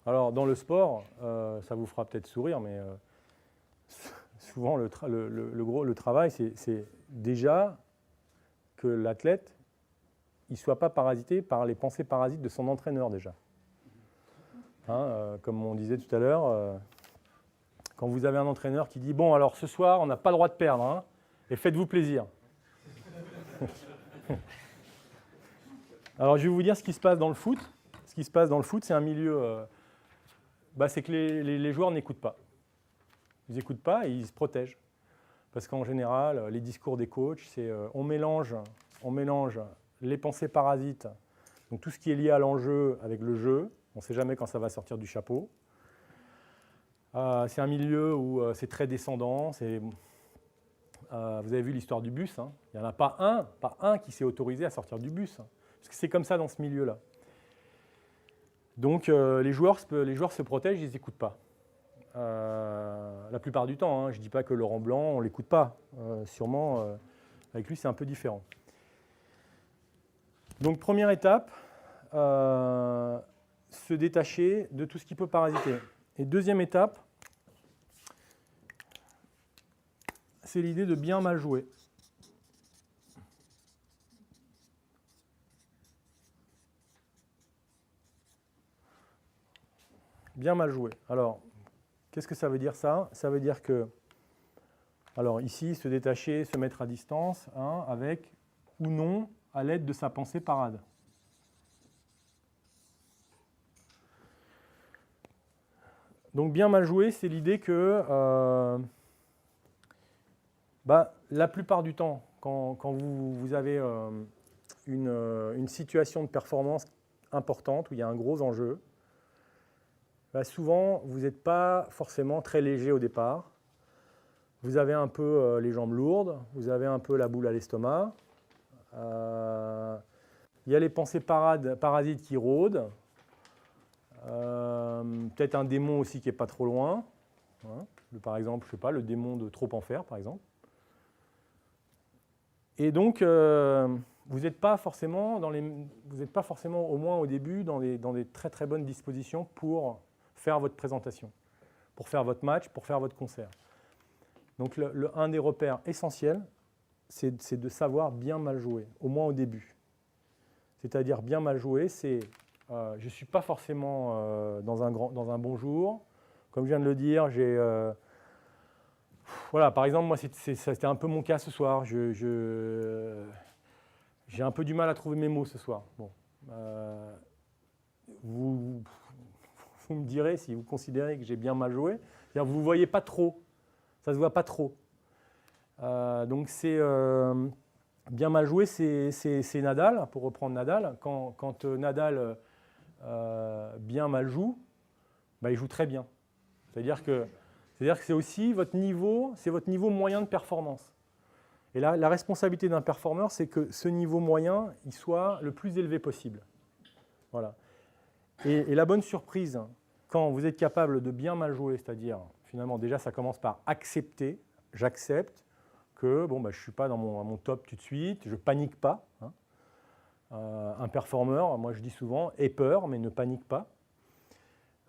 Alors, dans le sport, ça vous fera peut-être sourire, mais souvent le travail, c'est déjà que l'athlète ne soit pas parasité par les pensées parasites de son entraîneur déjà. Hein, comme on disait tout à l'heure, quand vous avez un entraîneur qui dit « Bon, alors ce soir, on n'a pas le droit de perdre, hein, et faites-vous plaisir. » Alors, je vais vous dire ce qui se passe dans le foot. Ce qui se passe dans le foot, c'est un milieu... c'est que les joueurs n'écoutent pas. Ils n'écoutent pas et ils se protègent. Parce qu'en général, les discours des coachs, c'est on mélange les pensées parasites, donc tout ce qui est lié à l'enjeu avec le jeu. On ne sait jamais quand ça va sortir du chapeau. C'est un milieu où c'est très descendant. Vous avez vu l'histoire du bus. Hein. Il n'y en a pas un qui s'est autorisé à sortir du bus. Hein, parce que c'est comme ça dans ce milieu-là. Donc les joueurs se protègent, ils n'écoutent pas. La plupart du temps, hein, je ne dis pas que Laurent Blanc, on ne l'écoute pas. Sûrement, avec lui, c'est un peu différent. Donc première étape, se détacher de tout ce qui peut parasiter. Et deuxième étape, c'est l'idée de bien mal jouer. Bien mal jouer. Alors, qu'est-ce que ça veut dire ça? Ça veut dire que, alors ici, se détacher, se mettre à distance, hein, avec ou non, à l'aide de sa pensée parade. Donc bien mal jouer, c'est l'idée que la plupart du temps, quand vous avez une situation de performance importante, où il y a un gros enjeu, souvent, vous n'êtes pas forcément très léger au départ. Vous avez un peu les jambes lourdes, vous avez un peu la boule à l'estomac. Il y a les pensées parasites qui rôdent. Peut-être un démon aussi qui n'est pas trop loin. Hein. Par exemple, je sais pas, le démon de trop en faire, par exemple. Et donc, vous n'êtes pas forcément, au moins au début, dans des très très bonnes dispositions pour faire votre présentation, pour faire votre match, pour faire votre concert. Donc, un des repères essentiels, c'est de savoir bien mal jouer, au moins au début. C'est-à-dire bien mal jouer, c'est je ne suis pas forcément dans un bon jour. Comme je viens de le dire, voilà, par exemple, moi, c'était un peu mon cas ce soir. J'ai un peu du mal à trouver mes mots ce soir. Bon. Vous me direz si vous considérez que j'ai bien mal joué. C'est-à-dire vous ne voyez pas trop. Ça ne se voit pas trop. Donc, bien mal joué, c'est Nadal, pour reprendre Nadal. Quand Nadal bien mal joue, bah, il joue très bien. C'est-à-dire que c'est aussi votre niveau moyen de performance. Et là, la responsabilité d'un performeur, c'est que ce niveau moyen, il soit le plus élevé possible. Voilà. Et la bonne surprise, quand vous êtes capable de bien mal jouer, c'est-à-dire, finalement, déjà, ça commence par accepter, j'accepte que bon, bah, je ne suis pas dans mon top tout de suite, je ne panique pas. Hein. Un performeur, moi je dis souvent, ait peur, mais ne panique pas.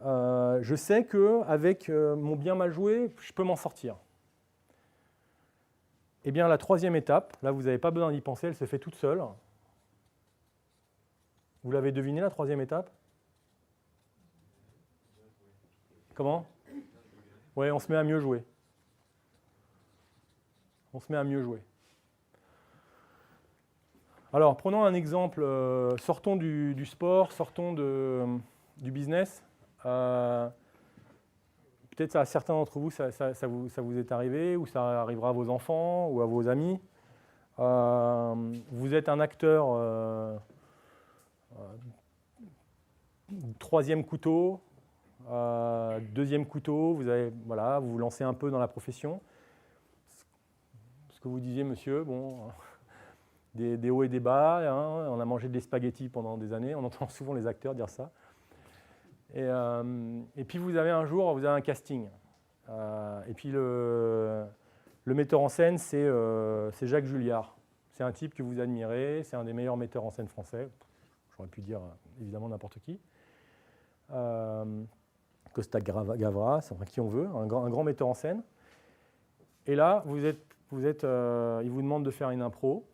Je sais qu'avec mon bien mal joué, je peux m'en sortir. Eh bien, la troisième étape, là, vous n'avez pas besoin d'y penser, elle se fait toute seule. Vous l'avez deviné, la troisième étape? Comment? Oui, on se met à mieux jouer. On se met à mieux jouer. Alors, prenons un exemple, sortons du sport, sortons du business. Peut-être à certains d'entre vous, ça vous est arrivé, ou ça arrivera à vos enfants ou à vos amis. Vous êtes un acteur troisième couteau, deuxième couteau, vous vous lancez un peu dans la profession. Ce que vous disiez, monsieur, bon, des hauts et des bas, hein, on a mangé des spaghettis pendant des années, on entend souvent les acteurs dire ça. Et puis vous avez un jour, vous avez un casting. Et puis le metteur en scène, c'est Jacques Julliard. C'est un type que vous admirez, c'est un des meilleurs metteurs en scène français. J'aurais pu dire évidemment n'importe qui. Costa Gavras, enfin qui on veut, un grand metteur en scène. Et là, il vous demande de faire une impro,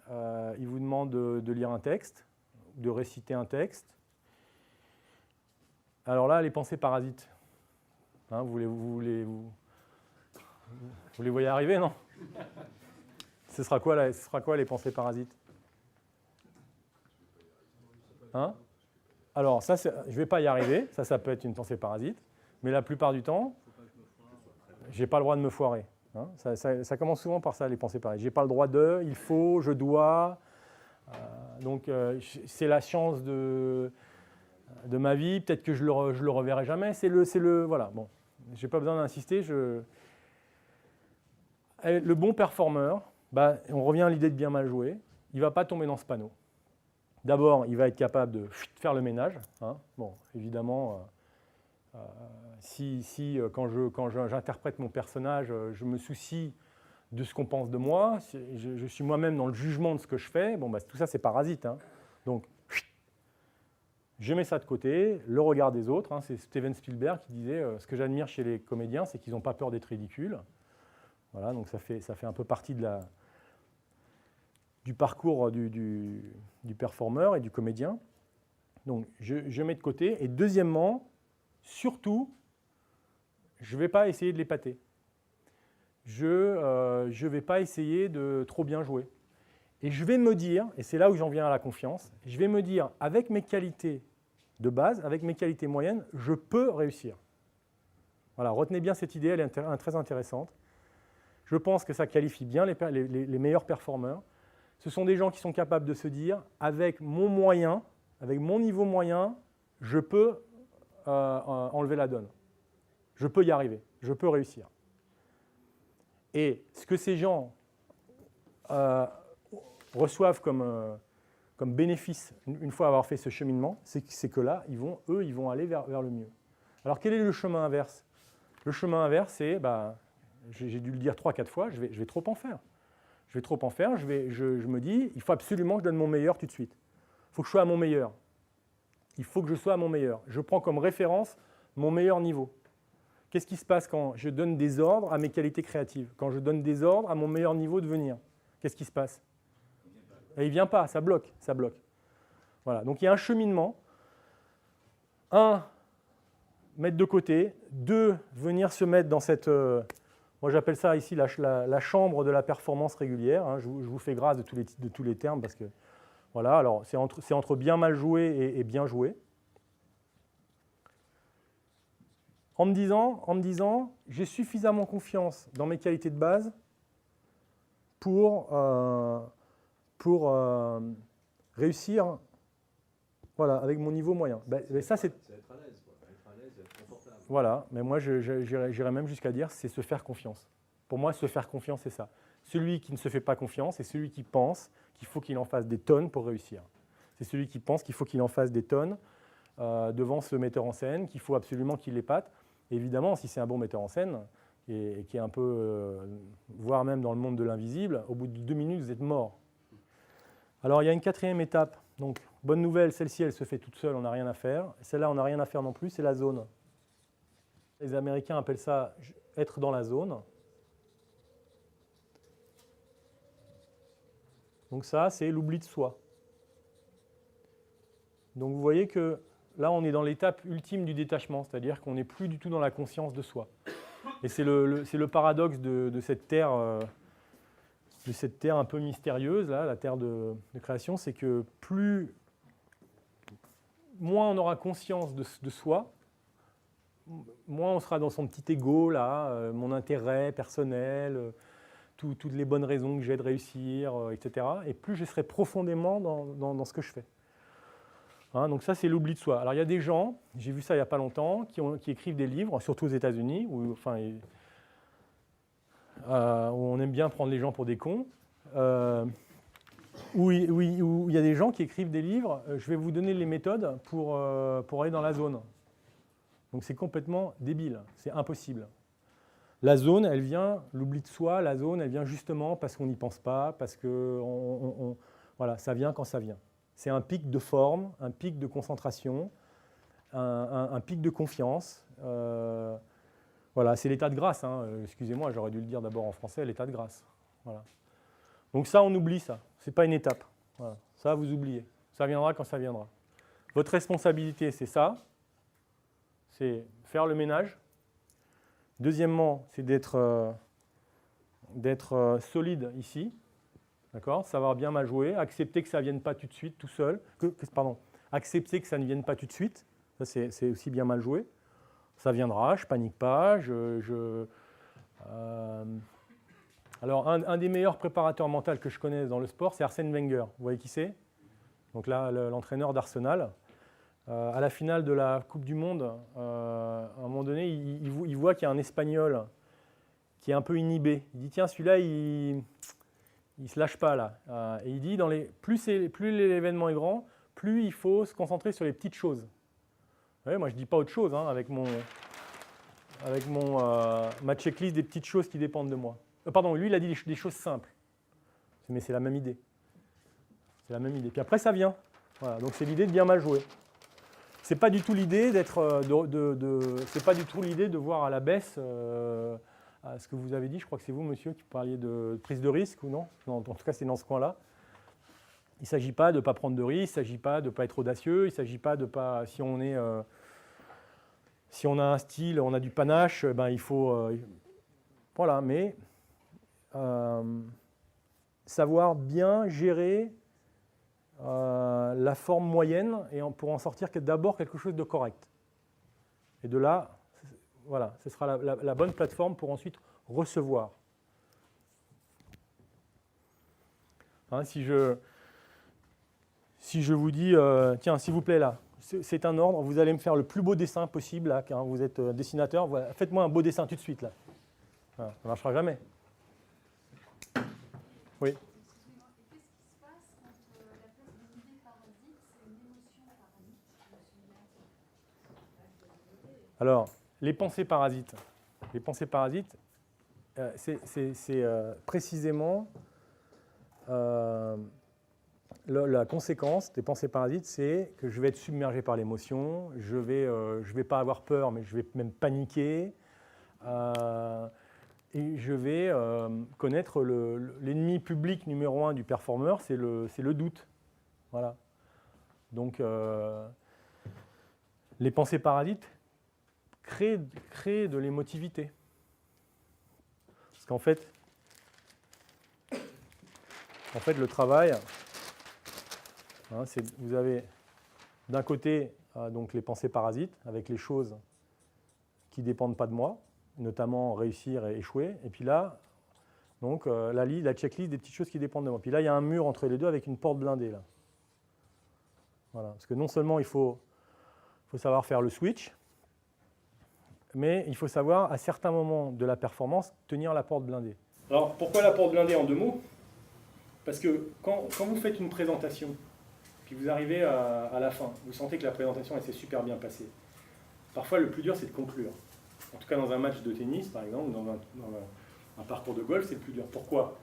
il vous demande de lire un texte, de réciter un texte. Alors là, les pensées parasites. Hein, vous les voyez arriver, non? Ce sera quoi les pensées parasites? Hein? Alors, ça, je ne vais pas y arriver. Ça peut être une pensée parasite. Mais la plupart du temps, je n'ai pas le droit de me foirer. Hein? Ça commence souvent par ça, les pensées parasites. Je n'ai pas le droit de, il faut, je dois. Donc, c'est la chance de ma vie. Peut-être que je le reverrai jamais. Voilà. Bon, je n'ai pas besoin d'insister. Le bon performeur, bah, on revient à l'idée de bien mal jouer. Il ne va pas tomber dans ce panneau. D'abord, il va être capable de faire le ménage. Hein. Bon, évidemment, quand j'interprète mon personnage, je me soucie de ce qu'on pense de moi. Je suis moi-même dans le jugement de ce que je fais. Bon, bah, tout ça, c'est parasite. Hein. Donc, je mets ça de côté. Le regard des autres. Hein. C'est Steven Spielberg qui disait ce que j'admire chez les comédiens, c'est qu'ils n'ont pas peur d'être ridicules. Voilà, donc ça fait un peu partie du parcours du performeur et du comédien. Donc, je mets de côté. Et deuxièmement, surtout, je ne vais pas essayer de l'épater. Je ne vais pas essayer de trop bien jouer. Et je vais me dire, et c'est là où j'en viens à la confiance, je vais me dire, avec mes qualités de base, avec mes qualités moyennes, je peux réussir. Voilà, retenez bien cette idée, elle est très intéressante. Je pense que ça qualifie bien les meilleurs performeurs. Ce sont des gens qui sont capables de se dire, avec mon moyen, avec mon niveau moyen, je peux enlever la donne. Je peux y arriver, je peux réussir. Et ce que ces gens reçoivent comme comme bénéfice, une fois avoir fait ce cheminement, c'est que là, eux, ils vont aller vers le mieux. Alors, quel est le chemin inverse? Le chemin inverse, c'est, j'ai dû le dire 3-4 fois, je vais trop en faire. Je vais trop en faire, je me dis, il faut absolument que je donne mon meilleur tout de suite. Il faut que je sois à mon meilleur. Il faut que je sois à mon meilleur. Je prends comme référence mon meilleur niveau. Qu'est-ce qui se passe quand je donne des ordres à mes qualités créatives? Quand je donne des ordres à mon meilleur niveau de venir, qu'est-ce qui se passe? Et il ne vient pas, ça bloque, ça bloque. Voilà, donc il y a un cheminement. 1, mettre de côté. 2, venir se mettre dans cette... moi j'appelle ça ici la chambre de la performance régulière. Hein. Je vous fais grâce de tous les termes parce que... Voilà, alors c'est entre bien mal joué et bien joué. En me disant, j'ai suffisamment confiance dans mes qualités de base pour réussir, voilà, avec mon niveau moyen. Ça, c'est être à l'aise, quoi. Être à l'aise, être confortable. Voilà, mais moi j'irais même jusqu'à dire c'est se faire confiance. Pour moi, se faire confiance, c'est ça. Celui qui ne se fait pas confiance, c'est celui qui pense qu'il faut qu'il en fasse des tonnes pour réussir. C'est celui qui pense qu'il faut qu'il en fasse des tonnes devant ce metteur en scène, qu'il faut absolument qu'il l'épate. Évidemment, si c'est un bon metteur en scène, et qui est un peu, voire même dans le monde de l'invisible, au bout de 2 minutes, vous êtes mort. Alors, il y a une 4e étape. Donc, bonne nouvelle, celle-ci, elle se fait toute seule, on n'a rien à faire. Celle-là, on n'a rien à faire non plus, c'est la zone. Les Américains appellent ça être dans la zone. Donc ça, c'est l'oubli de soi. Donc vous voyez que là, on est dans l'étape ultime du détachement, c'est-à-dire qu'on n'est plus du tout dans la conscience de soi. Et c'est le paradoxe de cette terre un peu mystérieuse, là, la terre de création, c'est que moins on aura conscience de soi, moins on sera dans son petit ego, là, mon intérêt personnel, toutes les bonnes raisons que j'ai de réussir, etc. Et plus je serai profondément dans ce que je fais. Hein, donc ça, c'est l'oubli de soi. Alors il y a des gens, j'ai vu ça il n'y a pas longtemps, qui écrivent des livres, surtout aux États-Unis, où on aime bien prendre les gens pour des cons, où il y a des gens qui écrivent des livres, je vais vous donner les méthodes pour aller dans la zone. Donc c'est complètement débile, c'est impossible. La zone, elle vient, l'oubli de soi, la zone, elle vient justement parce qu'on n'y pense pas, parce que voilà, ça vient quand ça vient. C'est un pic de forme, un pic de concentration, un pic de confiance. Voilà, c'est l'état de grâce. Hein. Excusez-moi, j'aurais dû le dire d'abord en français, l'état de grâce. Voilà. Donc ça, on oublie ça. Ce n'est pas une étape. Voilà. Ça, vous oubliez. Ça viendra quand ça viendra. Votre responsabilité, c'est ça. C'est faire le ménage. Deuxièmement, c'est d'être solide ici. D'accord ? Savoir bien mal jouer, accepter que ça ne vienne pas tout de suite, tout seul. Accepter que ça ne vienne pas tout de suite. Ça, c'est aussi bien mal joué. Ça viendra, je ne panique pas. Alors, un des meilleurs préparateurs mentaux que je connaisse dans le sport, c'est Arsène Wenger. Vous voyez qui c'est ? Donc là, l'entraîneur d'Arsenal. À la finale de la Coupe du Monde, à un moment donné, il voit qu'il y a un Espagnol qui est un peu inhibé. Il dit, tiens, celui-là, il ne se lâche pas là. Et il dit, plus l'événement est grand, plus il faut se concentrer sur les petites choses. Vous voyez, moi, je ne dis pas autre chose hein, avec ma checklist des petites choses qui dépendent de moi. Pardon, lui, il a dit des choses simples. Mais c'est la même idée. C'est la même idée. Puis après, ça vient. Voilà, donc c'est l'idée de bien mal jouer. C'est pas du tout l'idée c'est pas du tout l'idée de voir à la baisse à ce que vous avez dit. Je crois que c'est vous, monsieur, qui parliez de prise de risque ou non ? Non, en tout cas, c'est dans ce coin-là. Il ne s'agit pas de ne pas prendre de risque, il ne s'agit pas de ne pas être audacieux, il ne s'agit pas de pas. Si on a un style, on a du panache, il faut. Voilà, mais savoir bien gérer la forme moyenne et pour en sortir d'abord quelque chose de correct. Et de là, voilà, ce sera la bonne plateforme pour ensuite recevoir. Hein, si je vous dis, tiens, s'il vous plaît, là, c'est un ordre, vous allez me faire le plus beau dessin possible, là, car vous êtes dessinateur, voilà, faites-moi un beau dessin tout de suite, là. Voilà, ça ne marchera jamais. Oui. Excusez-moi, et qu'est-ce qui se passe quand la place des idées Alors, les pensées parasites. Les pensées parasites, c'est précisément la conséquence des pensées parasites, c'est que je vais être submergé par l'émotion, je vais pas avoir peur, mais je vais même paniquer, et je vais connaître l'ennemi public numéro 1 du performeur, c'est le doute. Voilà. Donc, les pensées parasites créent de l'émotivité. Parce qu'en fait, le travail, hein, vous avez d'un côté donc les pensées parasites, avec les choses qui ne dépendent pas de moi, notamment réussir et échouer. Et puis là, donc, la checklist des petites choses qui dépendent de moi. Puis là, il y a un mur entre les deux avec une porte blindée. Là. Voilà. Parce que non seulement il faut savoir faire le switch, mais il faut savoir, à certains moments de la performance, tenir la porte blindée. Alors, pourquoi la porte blindée en 2 mots? Parce que quand vous faites une présentation, puis vous arrivez à la fin, vous sentez que la présentation s'est super bien passée. Parfois, le plus dur, c'est de conclure. En tout cas, dans un match de tennis, par exemple, ou dans un parcours de golf, c'est le plus dur. Pourquoi?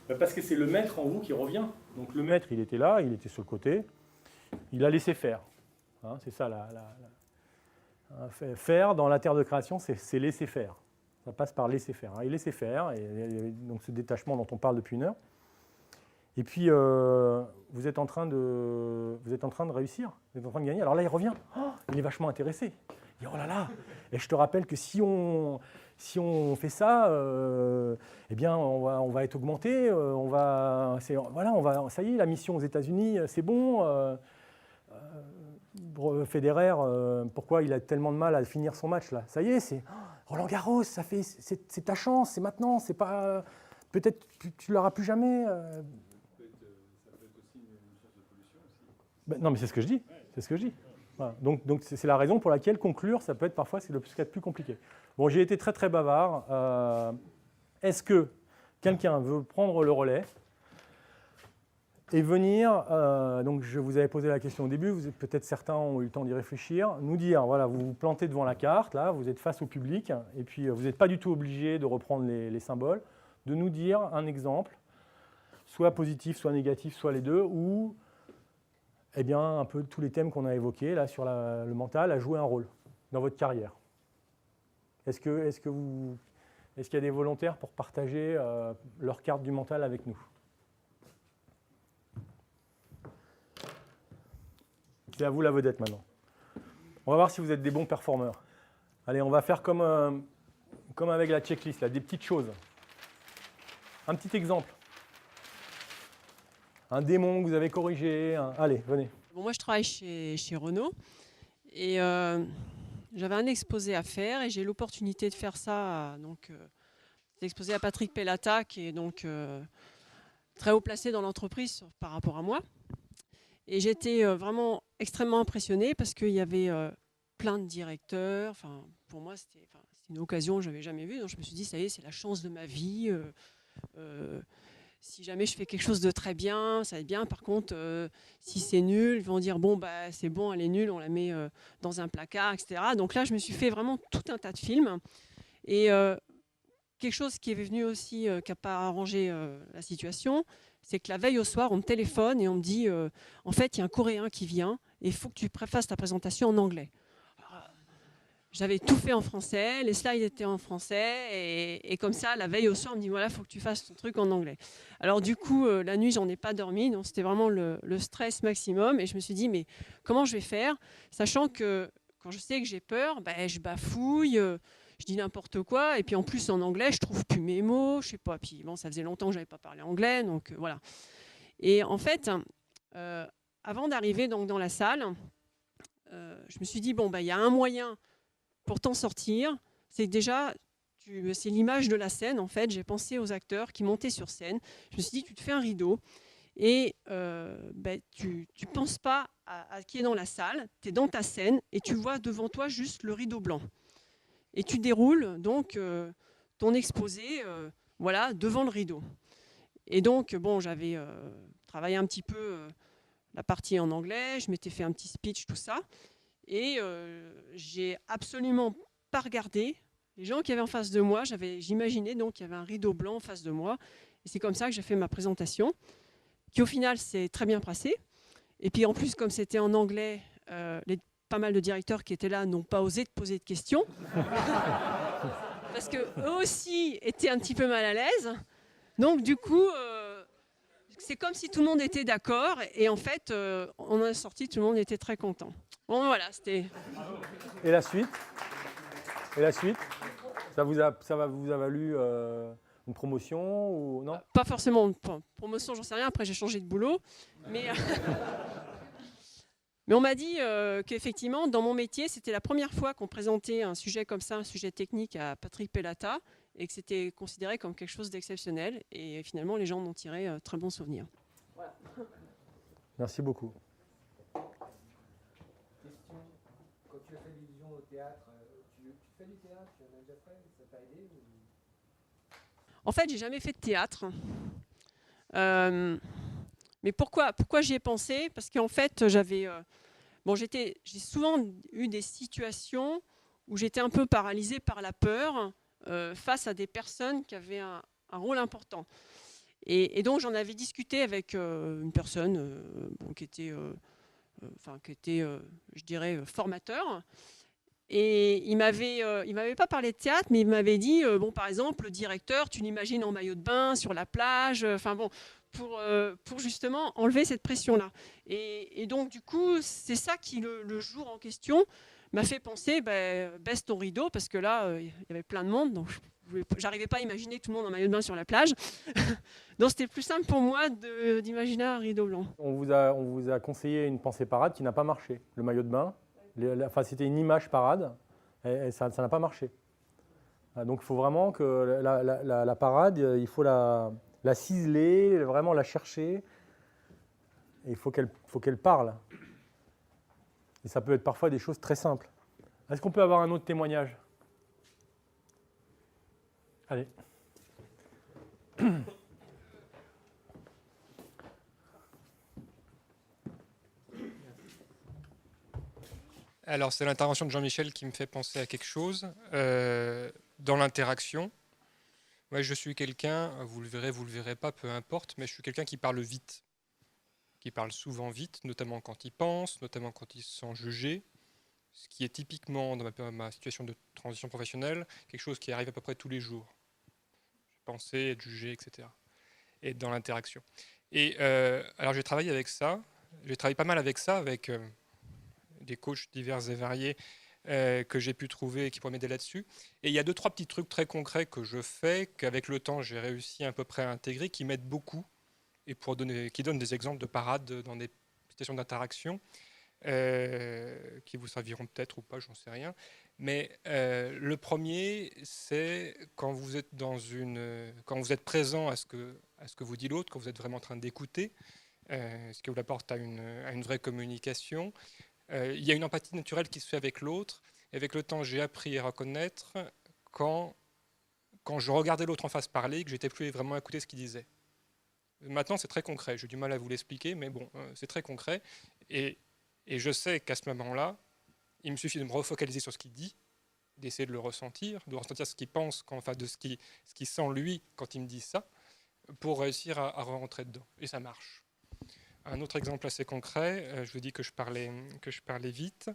Parce que c'est le maître en vous qui revient. Donc le maître, il était là, il était sur le côté, il a laissé faire. Hein, c'est ça, faire dans la terre de création, c'est laisser faire. Ça passe par laisser faire. Hein. Il laissait faire, et donc ce détachement dont on parle depuis une heure. Et puis, vous êtes en train de réussir, vous êtes en train de gagner. Alors là, il revient, il est vachement intéressé. Il dit, oh là là. Et je te rappelle que si on fait ça, eh bien, on va être augmenté. Ça y est, la mission aux États-Unis, c'est bon. Federer, pourquoi il a tellement de mal à finir son match là? Ça y est, c'est Roland Garros, c'est ta chance, c'est maintenant, c'est pas peut-être tu l'auras plus jamais. Ça peut être aussi une source de pollution aussi. Non, mais c'est ce que je dis. C'est ce que je dis. Voilà. Donc c'est la raison pour laquelle conclure, ça peut être parfois c'est le plus compliqué. Bon, j'ai été très très bavard. Est-ce que quelqu'un veut prendre le relais et venir, donc je vous avais posé la question au début, peut-être certains ont eu le temps d'y réfléchir, nous dire, voilà, vous vous plantez devant la carte, là, vous êtes face au public, et puis vous n'êtes pas du tout obligé de reprendre les symboles, de nous dire un exemple, soit positif, soit négatif, soit les deux, où eh bien, un peu tous les thèmes qu'on a évoqués là, sur le mental a joué un rôle dans votre carrière. Est-ce qu'il y a des volontaires pour partager leur carte du mental avec nous? C'est à vous la vedette maintenant. On va voir si vous êtes des bons performeurs. Allez, on va faire comme avec la checklist, là, des petites choses. Un petit exemple. Un démon que vous avez corrigé. Allez, venez. Bon, moi, je travaille chez Renault et j'avais un exposé à faire et j'ai l'opportunité de faire ça. Donc, l'exposé à Patrick Pellata, qui est donc très haut placé dans l'entreprise par rapport à moi. Et j'étais vraiment extrêmement impressionnée parce qu'il y avait plein de directeurs. Enfin, pour moi, c'était une occasion que je n'avais jamais vue. Donc, je me suis dit, ça y est, c'est la chance de ma vie. Si jamais je fais quelque chose de très bien, ça va être bien. Par contre, si c'est nul, ils vont dire, bon, bah, c'est bon, elle est nulle, on la met dans un placard, etc. Donc là, je me suis fait vraiment tout un tas de films. Et quelque chose qui est venu aussi, qui n'a pas arrangé la situation, c'est que la veille au soir, on me téléphone et on me dit en fait, il y a un Coréen qui vient et il faut que tu fasses ta présentation en anglais. Alors, j'avais tout fait en français, les slides étaient en français et comme ça, la veille au soir, on me dit voilà, il faut que tu fasses ton truc en anglais. Alors du coup, la nuit, j'en ai pas dormi, donc c'était vraiment le stress maximum et je me suis dit mais comment je vais faire, sachant que quand je sais que j'ai peur, ben, je bafouille. Je dis n'importe quoi, et puis en plus en anglais, je trouve plus mes mots, je sais pas. Puis bon, ça faisait longtemps que j'avais pas parlé anglais, donc voilà. Et en fait, avant d'arriver donc dans la salle, je me suis dit bon, bah il y a un moyen pour t'en sortir, c'est que déjà, c'est l'image de la scène en fait. J'ai pensé aux acteurs qui montaient sur scène. Je me suis dit tu te fais un rideau et tu penses pas à qui est dans la salle, tu es dans ta scène et tu vois devant toi juste le rideau blanc. Et tu déroules donc ton exposé voilà, devant le rideau. Et donc, bon, j'avais travaillé un petit peu la partie en anglais, je m'étais fait un petit speech, tout ça. Et j'ai absolument pas regardé les gens qui avaient en face de moi. J'imaginais donc qu'il y avait un rideau blanc en face de moi. Et c'est comme ça que j'ai fait ma présentation, qui au final s'est très bien passée. Et puis en plus, comme c'était en anglais, pas mal de directeurs qui étaient là n'ont pas osé de poser de questions. Parce qu'eux aussi étaient un petit peu mal à l'aise. Donc du coup, c'est comme si tout le monde était d'accord. Et en fait, on en est sorti, tout le monde était très content. Bon voilà, c'était... Et la suite? Et la suite? Ça vous a valu une promotion ou non? Pas forcément une promotion, j'en sais rien. Après, j'ai changé de boulot. Mais, mais on m'a dit qu'effectivement, dans mon métier, c'était la première fois qu'on présentait un sujet comme ça, un sujet technique à Patrick Pellata, et que c'était considéré comme quelque chose d'exceptionnel. Et finalement, les gens m'ont tiré très bons souvenirs. Voilà. Merci beaucoup. Question, quand tu as fait l'illusion au théâtre, tu fais du théâtre, tu en as déjà fait, ça t'a aidé ou... En fait, j'ai jamais fait de théâtre. Mais pourquoi j'y ai pensé? Parce qu'en fait, j'ai souvent eu des situations où j'étais un peu paralysée par la peur face à des personnes qui avaient un rôle important. Et donc, j'en avais discuté avec une personne qui était, je dirais, formateur. Et il m'avait pas parlé de théâtre, mais il m'avait dit, par exemple, le directeur, tu l'imagines en maillot de bain, sur la plage, pour justement enlever cette pression-là. Et donc, du coup, c'est ça qui, le jour en question, m'a fait penser, baisse ton rideau, parce que là, il y avait plein de monde, donc j'arrivais pas à imaginer tout le monde en maillot de bain sur la plage. Donc, c'était plus simple pour moi d'imaginer un rideau blanc. On vous a conseillé une pensée parade qui n'a pas marché. Le maillot de bain, c'était une image parade, et ça n'a pas marché. Donc il faut vraiment que la parade, il faut la ciseler, vraiment la chercher. Et il faut qu'elle parle. Et ça peut être parfois des choses très simples. Est-ce qu'on peut avoir un autre témoignage? Allez. Alors, c'est l'intervention de Jean-Michel qui me fait penser à quelque chose. Dans l'interaction, moi, je suis quelqu'un, vous le verrez pas, peu importe, mais je suis quelqu'un qui parle vite, qui parle souvent vite, notamment quand il pense, notamment quand il se sent jugé, ce qui est typiquement, dans ma situation de transition professionnelle, quelque chose qui arrive à peu près tous les jours. Penser, être jugé, etc. Et dans l'interaction. Et alors, j'ai travaillé avec ça, j'ai travaillé pas mal avec ça, avec... des coachs divers et variés que j'ai pu trouver et qui pourraient m'aider là-dessus. Et il y a 2-3 petits trucs très concrets que je fais, qu'avec le temps j'ai réussi à peu près à intégrer, qui m'aident beaucoup et qui donnent des exemples de parades dans des situations d'interaction qui vous serviront peut-être ou pas, j'en sais rien. Mais le premier, c'est quand vous êtes présent à ce que vous dit l'autre, quand vous êtes vraiment en train d'écouter, ce qui vous apporte à une vraie communication. Il y a une empathie naturelle qui se fait avec l'autre. Avec le temps, j'ai appris à reconnaître quand je regardais l'autre en face parler, que j'étais plus vraiment à écouter ce qu'il disait. Maintenant, c'est très concret. J'ai du mal à vous l'expliquer, mais bon, c'est très concret. Et je sais qu'à ce moment-là, il me suffit de me refocaliser sur ce qu'il dit, d'essayer de le ressentir, de ressentir ce qu'il pense, de ce qu'il sent lui quand il me dit ça, pour réussir à rentrer dedans. Et ça marche. Un autre exemple assez concret, je vous dis que je parlais vite.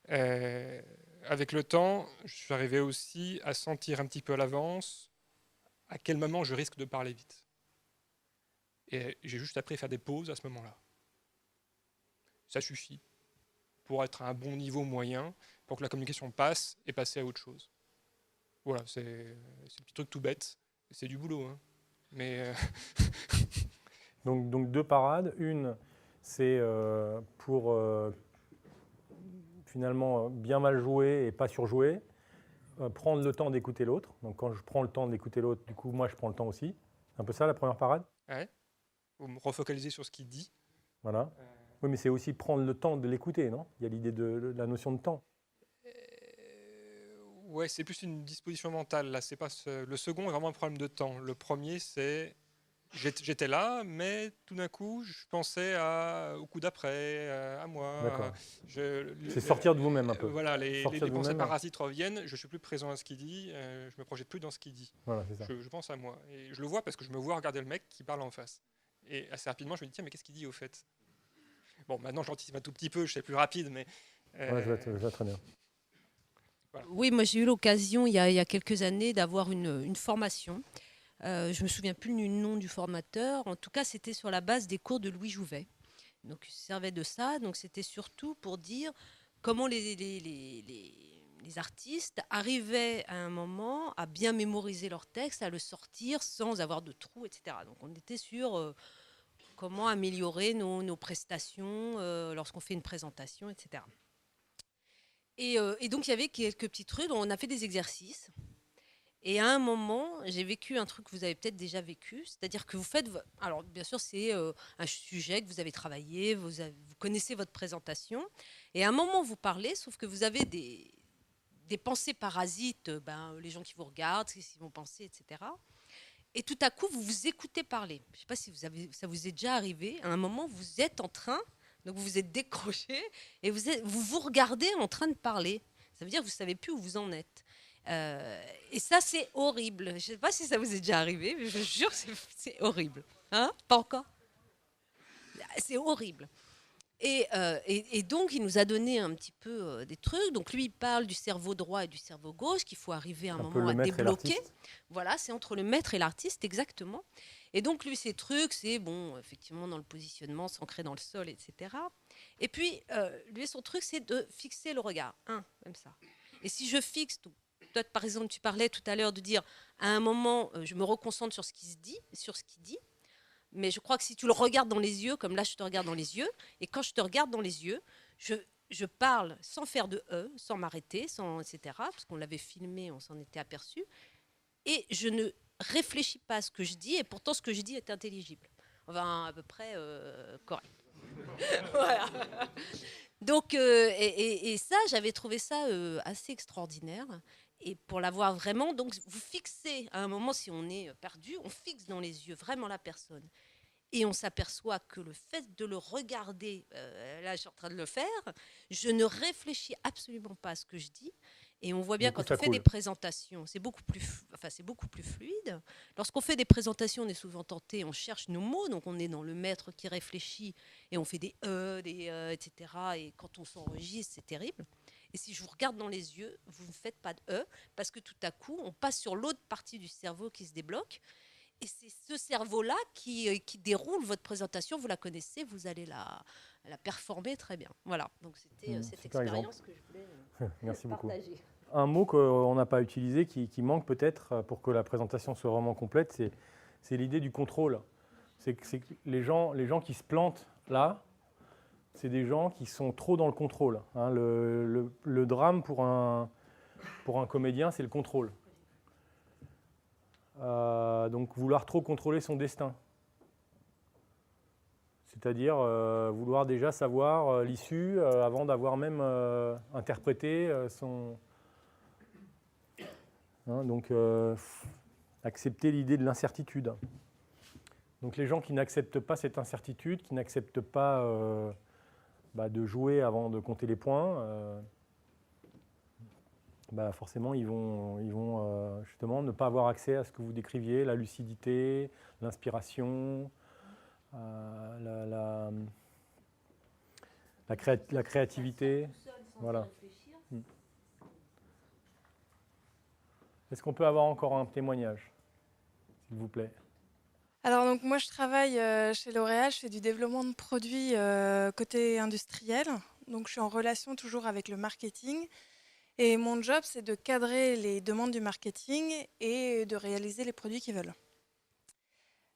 Avec le temps, je suis arrivé aussi à sentir un petit peu à l'avance à quel moment je risque de parler vite. Et j'ai juste appris à faire des pauses à ce moment-là. Ça suffit pour être à un bon niveau moyen, pour que la communication passe et passer à autre chose. Voilà, c'est un petit truc tout bête. C'est du boulot, hein. Mais... Donc 2 parades. Une, c'est pour finalement bien mal jouer et pas surjouer. Prendre le temps d'écouter l'autre. Donc quand je prends le temps d'écouter l'autre, du coup moi je prends le temps aussi. C'est un peu ça la première parade. Ouais. Vous me refocalisez sur ce qu'il dit. Voilà. Oui, mais c'est aussi prendre le temps de l'écouter, non? Il y a l'idée de la notion de temps. Ouais, c'est plus une disposition mentale. Là, c'est pas le second est vraiment un problème de temps. Le premier, c'est j'étais là, mais tout d'un coup, je pensais au coup d'après, à moi. D'accord. Je- C'est sortir de vous-même un peu. Voilà, les Sortir de pensées vous-même. parasites reviennent, je suis plus présent à ce qu'il dit, je me projette plus dans ce qu'il dit. Voilà, c'est ça. Je pense à moi. Et je le vois parce que je me vois regarder le mec qui parle en face. Et assez rapidement, je me dis, tiens, mais qu'est-ce qu'il dit au fait? Bon, maintenant, j'anticipe un tout petit peu, je sais plus rapide, mais... Ouais, je vois très bien. Oui, moi j'ai eu l'occasion il y a quelques années d'avoir une formation. Je me souviens plus du nom du formateur. En tout cas, c'était sur la base des cours de Louis Jouvet. Donc, il se servait de ça. Donc, c'était surtout pour dire comment les artistes arrivaient à un moment à bien mémoriser leur texte, à le sortir sans avoir de trous, etc. Donc, on était sur comment améliorer nos prestations lorsqu'on fait une présentation, etc. Et donc, il y avait quelques petits trucs. On a fait des exercices. Et à un moment, j'ai vécu un truc que vous avez peut-être déjà vécu. C'est-à-dire que vous faites... Alors, bien sûr, c'est un sujet que vous avez travaillé. Vous connaissez votre présentation. Et à un moment, vous parlez, sauf que vous avez des pensées parasites. Les gens qui vous regardent, ce qu'ils vont penser, etc. Et tout à coup, vous vous écoutez parler. Je ne sais pas si ça vous est déjà arrivé. À un moment, vous êtes en train... Donc vous vous êtes décroché et vous regardez en train de parler. Ça veut dire que vous ne savez plus où vous en êtes. Et ça, c'est horrible. Je ne sais pas si ça vous est déjà arrivé, mais je jure que c'est horrible. Hein? Pas encore? C'est horrible. Et donc, il nous a donné un petit peu des trucs. Donc lui, il parle du cerveau droit et du cerveau gauche, qu'il faut arriver à un moment à débloquer. Voilà, c'est entre le maître et l'artiste, exactement. Et donc, lui, ses trucs, c'est, bon, effectivement, dans le positionnement, s'ancrer dans le sol, etc. Et puis, lui, son truc, c'est de fixer le regard. Comme ça. Et si je fixe, toi, par exemple, tu parlais tout à l'heure de dire, à un moment, je me reconcentre sur ce qui se dit, sur ce qu'il dit. Mais je crois que si tu le regardes dans les yeux, comme là, je te regarde dans les yeux, et quand je te regarde dans les yeux, je parle sans faire de « sans m'arrêter, etc. » Parce qu'on l'avait filmé, on s'en était aperçu. Et je ne réfléchis pas à ce que je dis, et pourtant ce que je dis est intelligible. Enfin, à peu près correct. Voilà. Donc, et ça, j'avais trouvé ça assez extraordinaire. Et pour l'avoir vraiment, donc vous fixez à un moment, si on est perdu, on fixe dans les yeux vraiment la personne. Et on s'aperçoit que le fait de le regarder, là je suis en train de le faire, je ne réfléchis absolument pas à ce que je dis. Et on voit bien quand on fait des présentations, c'est beaucoup plus fluide. Lorsqu'on fait des présentations, on est souvent tenté, on cherche nos mots, donc on est dans le maître qui réfléchit et on fait des etc. Et quand on s'enregistre, c'est terrible. Et si je vous regarde dans les yeux, vous ne faites pas de parce que tout à coup, on passe sur l'autre partie du cerveau qui se débloque. Et c'est ce cerveau-là qui déroule votre présentation. Vous la connaissez, vous allez la performer très bien. Voilà, donc c'était cette expérience que je voulais Merci partager. Beaucoup. Un mot qu'on n'a pas utilisé, qui manque peut-être pour que la présentation soit vraiment complète, c'est l'idée du contrôle. C'est que les gens qui se plantent là, c'est des gens qui sont trop dans le contrôle. Hein. Le drame pour un comédien, c'est le contrôle. Donc vouloir trop contrôler son destin. C'est-à-dire vouloir déjà savoir l'issue avant d'avoir même interprété son... Hein, donc accepter l'idée de l'incertitude. Donc les gens qui n'acceptent pas cette incertitude, qui n'acceptent pas de jouer avant de compter les points, forcément ils vont justement ne pas avoir accès à ce que vous décriviez, la lucidité, l'inspiration, la créativité. Voilà. Est-ce qu'on peut avoir encore un témoignage, s'il vous plaît? Alors donc moi je travaille chez L'Oréal, je fais du développement de produits côté industriel. Donc je suis en relation toujours avec le marketing. Et mon job, c'est de cadrer les demandes du marketing et de réaliser les produits qu'ils veulent.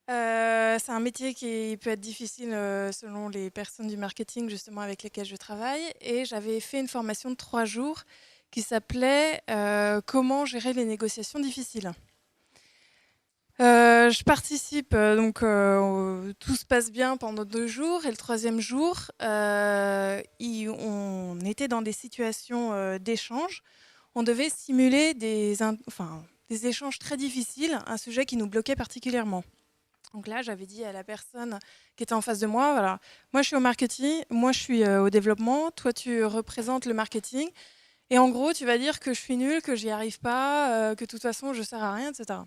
C'est un métier qui peut être difficile selon les personnes du marketing justement avec lesquelles je travaille. Et j'avais fait une formation de 3 jours qui s'appelait « Comment gérer les négociations difficiles ». Je participe, donc tout se passe bien pendant 2 jours. Et le 3e jour, on était dans des situations d'échange. On devait simuler des échanges très difficiles, un sujet qui nous bloquait particulièrement. Donc là, j'avais dit à la personne qui était en face de moi, voilà, moi je suis au marketing, moi je suis au développement, toi tu représentes le marketing. Et en gros, tu vas dire que je suis nulle, que j'y arrive pas, que de toute façon je sers à rien, etc.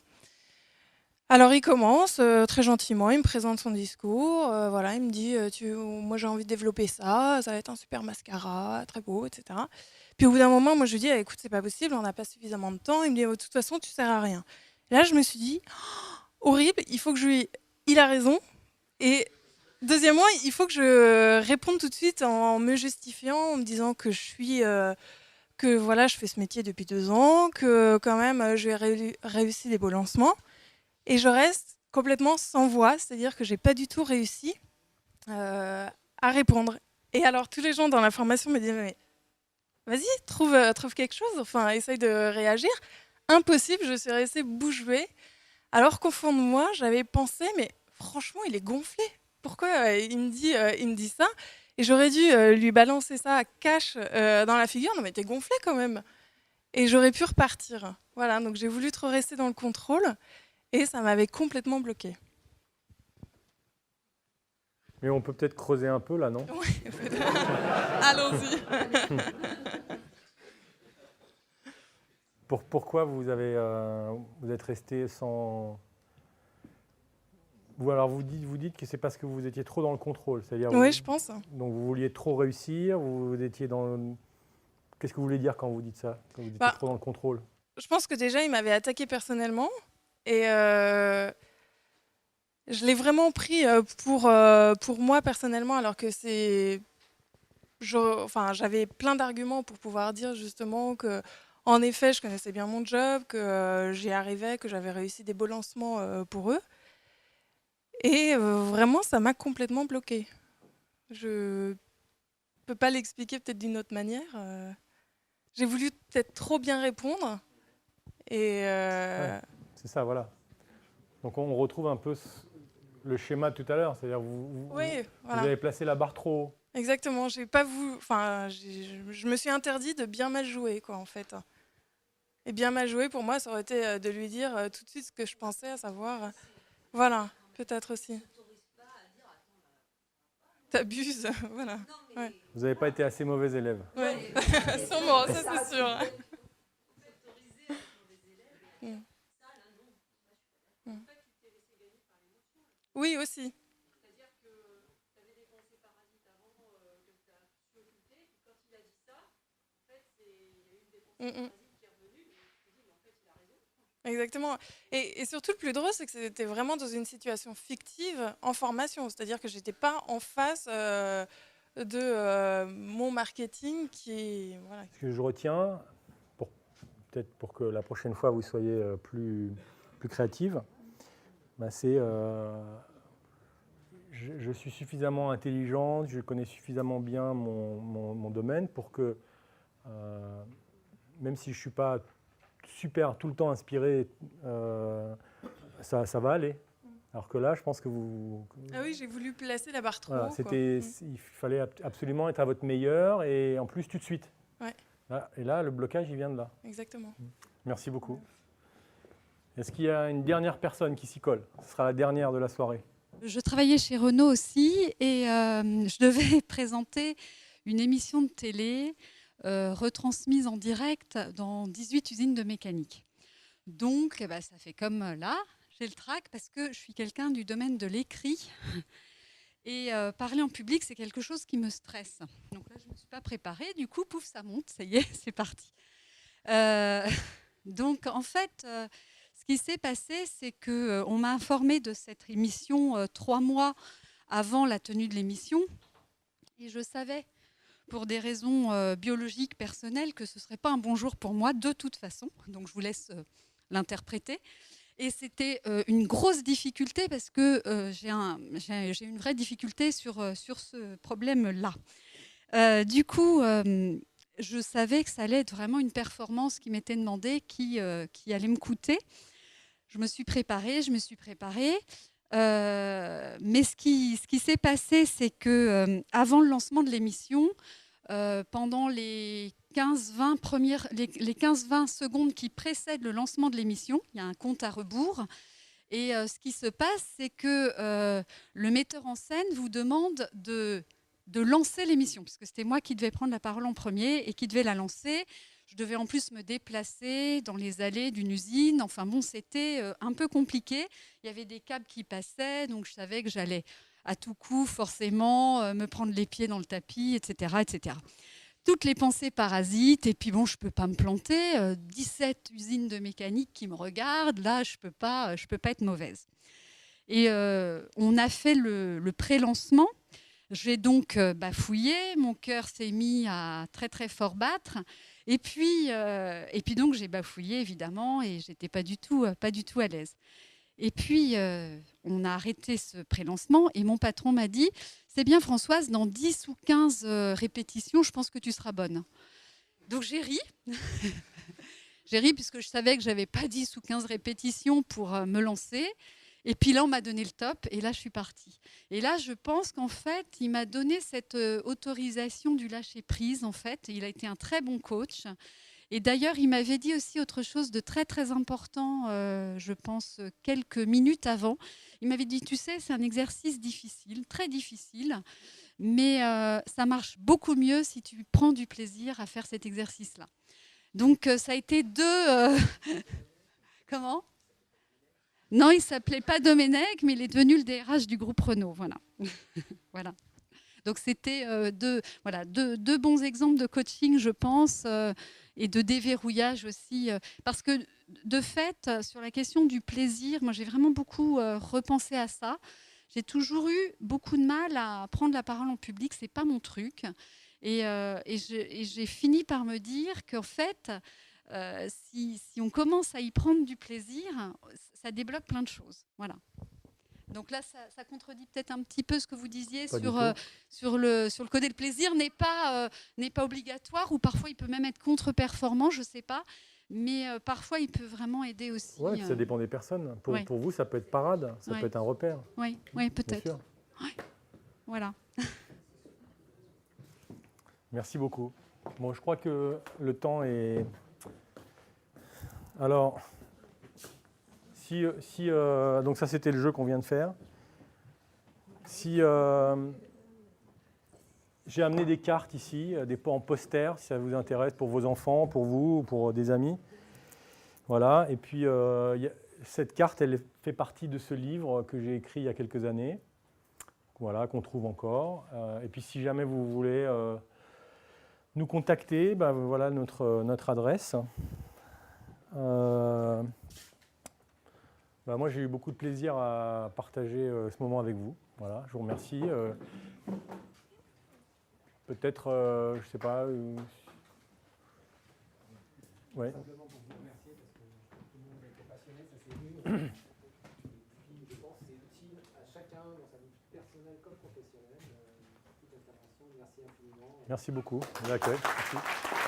Alors il commence très gentiment, il me présente son discours, voilà, il me dit moi j'ai envie de développer ça, ça va être un super mascara, très beau, etc. Puis au bout d'un moment, moi je lui dis écoute, c'est pas possible, on n'a pas suffisamment de temps. Il me dit de toute façon tu sers à rien. Et là je me suis dit horrible, il faut que je lui, il a raison. Et deuxièmement, il faut que je réponde tout de suite en me justifiant, en me disant que je suis que voilà, je fais ce métier depuis 2 ans, que quand même j'ai réussi des beaux lancements. Et je reste complètement sans voix, c'est-à-dire que j'ai pas du tout réussi à répondre. Et alors tous les gens dans la formation me disaient mais vas-y, trouve quelque chose, enfin essaye de réagir. Impossible, je suis restée bouche bée. Alors qu'au fond de moi, j'avais pensé mais franchement, il est gonflé. Pourquoi il me dit ça? Et j'aurais dû lui balancer ça à cash dans la figure. Non mais t'es gonflé quand même. Et j'aurais pu repartir. Voilà, donc j'ai voulu trop rester dans le contrôle. Et ça m'avait complètement bloquée. Mais on peut peut-être creuser un peu là, non? Oui, allons-y. Pourquoi vous êtes resté sans... Alors vous dites que c'est parce que vous étiez trop dans le contrôle, c'est-à-dire oui, je pense. Donc vous vouliez trop réussir, vous étiez dans... Qu'est-ce que vous voulez dire quand vous dites ça, quand vous étiez trop dans le contrôle? Je pense que déjà il m'avait attaqué personnellement. Et je l'ai vraiment pris pour moi personnellement, alors que j'avais plein d'arguments pour pouvoir dire justement que, en effet, je connaissais bien mon job, que j'y arrivais, que j'avais réussi des beaux lancements pour eux. Et vraiment, ça m'a complètement bloquée. Je peux pas l'expliquer peut-être d'une autre manière. J'ai voulu peut-être trop bien répondre. Et ouais, c'est ça, voilà. Donc on retrouve un peu le schéma de tout à l'heure, c'est-à-dire oui, voilà. Vous avez placé la barre trop haut. Exactement, j'ai pas voulu, enfin, je me suis interdit de bien mal jouer, quoi, en fait. Et bien mal jouer, pour moi, ça aurait été de lui dire tout de suite ce que je pensais, à savoir, voilà, peut-être aussi. T'abuses, voilà. Ouais. Vous n'avez pas été assez mauvais élève. Oui, sûrement, ça c'est sûr. Oui, aussi. C'est-à-dire que tu avais des pensées parasites avant que tu as pu occulter, et quand il a dit ça, en fait, il y a eu des pensées parasites qui est revenue, et je me suis dit, mais en fait, il a raison. Exactement. Et surtout, le plus drôle, c'est que c'était vraiment dans une situation fictive en formation, c'est-à-dire que je n'étais pas en face de mon marketing qui est... Voilà. Ce que je retiens, peut-être pour que la prochaine fois vous soyez plus créative, c'est je suis suffisamment intelligente, je connais suffisamment bien mon domaine pour que, même si je ne suis pas super tout le temps inspiré, ça va aller. Alors que là, je pense que vous... Ah oui, j'ai voulu placer la barre trop voilà, haut. Il fallait absolument être à votre meilleur et en plus tout de suite. Ouais. Et là, le blocage, il vient de là. Exactement. Merci beaucoup. Est-ce qu'il y a une dernière personne qui s'y colle? Ce sera la dernière de la soirée. Je travaillais chez Renault aussi et je devais présenter une émission de télé retransmise en direct dans 18 usines de mécanique. Donc, ça fait comme là, j'ai le trac parce que je suis quelqu'un du domaine de l'écrit. Et parler en public, c'est quelque chose qui me stresse. Donc là, je ne me suis pas préparée. Du coup, pouf, ça monte. Ça y est, c'est parti. Donc, en fait, ce qui s'est passé, c'est qu'on m'a informé de cette émission 3 mois avant la tenue de l'émission. Et je savais, pour des raisons biologiques, personnelles, que ce ne serait pas un bon jour pour moi, de toute façon. Donc, je vous laisse l'interpréter. Et c'était une grosse difficulté parce que j'ai une vraie difficulté sur ce problème-là. Du coup, je savais que ça allait être vraiment une performance qui m'était demandée, qui allait me coûter. Je me suis préparée. Mais ce qui s'est passé, c'est que avant le lancement de l'émission, pendant les 15-20 secondes qui précèdent le lancement de l'émission, il y a un compte à rebours. Et ce qui se passe, c'est que le metteur en scène vous demande de lancer l'émission, puisque c'était moi qui devais prendre la parole en premier et qui devais la lancer. Je devais en plus me déplacer dans les allées d'une usine. Enfin bon, c'était un peu compliqué. Il y avait des câbles qui passaient, donc je savais que j'allais à tout coup forcément me prendre les pieds dans le tapis, etc., etc. Toutes les pensées parasites, et puis bon, je ne peux pas me planter. 17 usines de mécanique qui me regardent, là, je peux pas être mauvaise. Et on a fait le pré-lancement. J'ai donc bafouillé, mon cœur s'est mis à très très fort battre. Et puis donc j'ai bafouillé évidemment et j'étais pas du tout à l'aise. Et puis on a arrêté ce pré-lancement et mon patron m'a dit « C'est bien Françoise, dans 10 ou 15 répétitions, je pense que tu seras bonne. » Donc j'ai ri. J'ai ri puisque je savais que j'avais pas 10 ou 15 répétitions pour me lancer. Et puis là, on m'a donné le top et là, je suis partie. Et là, je pense qu'en fait, il m'a donné cette autorisation du lâcher-prise. En fait, il a été un très bon coach. Et d'ailleurs, il m'avait dit aussi autre chose de très, très important, je pense, quelques minutes avant. Il m'avait dit, tu sais, c'est un exercice difficile, très difficile, mais ça marche beaucoup mieux si tu prends du plaisir à faire cet exercice-là. Donc, ça a été deux... Comment ? Non, il ne s'appelait pas Domenech, mais il est devenu le DRH du groupe Renault. Voilà. Voilà. Donc, c'était deux bons exemples de coaching, je pense, et de déverrouillage aussi. Parce que, de fait, sur la question du plaisir, moi, j'ai vraiment beaucoup repensé à ça. J'ai toujours eu beaucoup de mal à prendre la parole en public. Ce n'est pas mon truc. Et j'ai fini par me dire qu'en fait... si on commence à y prendre du plaisir, ça débloque plein de choses. Voilà. Donc là, ça contredit peut-être un petit peu ce que vous disiez sur le côté. Le plaisir n'est pas obligatoire, ou parfois il peut même être contre-performant, je ne sais pas. Mais parfois, il peut vraiment aider aussi. Oui, ça dépend des personnes. Pour vous, ça peut être parade, ça peut être un repère. Oui, peut-être. Ouais. Voilà. Merci beaucoup. Bon, je crois que le temps est... Alors, donc ça c'était le jeu qu'on vient de faire. Si j'ai amené des cartes ici, des en poster, si ça vous intéresse, pour vos enfants, pour vous, ou pour des amis. Voilà. Et puis cette carte, elle fait partie de ce livre que j'ai écrit il y a quelques années, voilà, qu'on trouve encore. Et puis si jamais vous voulez nous contacter, voilà notre adresse. Moi, j'ai eu beaucoup de plaisir à partager ce moment avec vous. Voilà, je vous remercie. Peut-être, je ne sais pas. Ouais. Simplement pour vous remercier parce que tout le monde a été passionné, ça s'est vu. Et puis, je pense que c'est utile à chacun dans sa vie personnelle comme professionnelle. Toute intervention, merci infiniment. Merci beaucoup de l'accueil. Merci.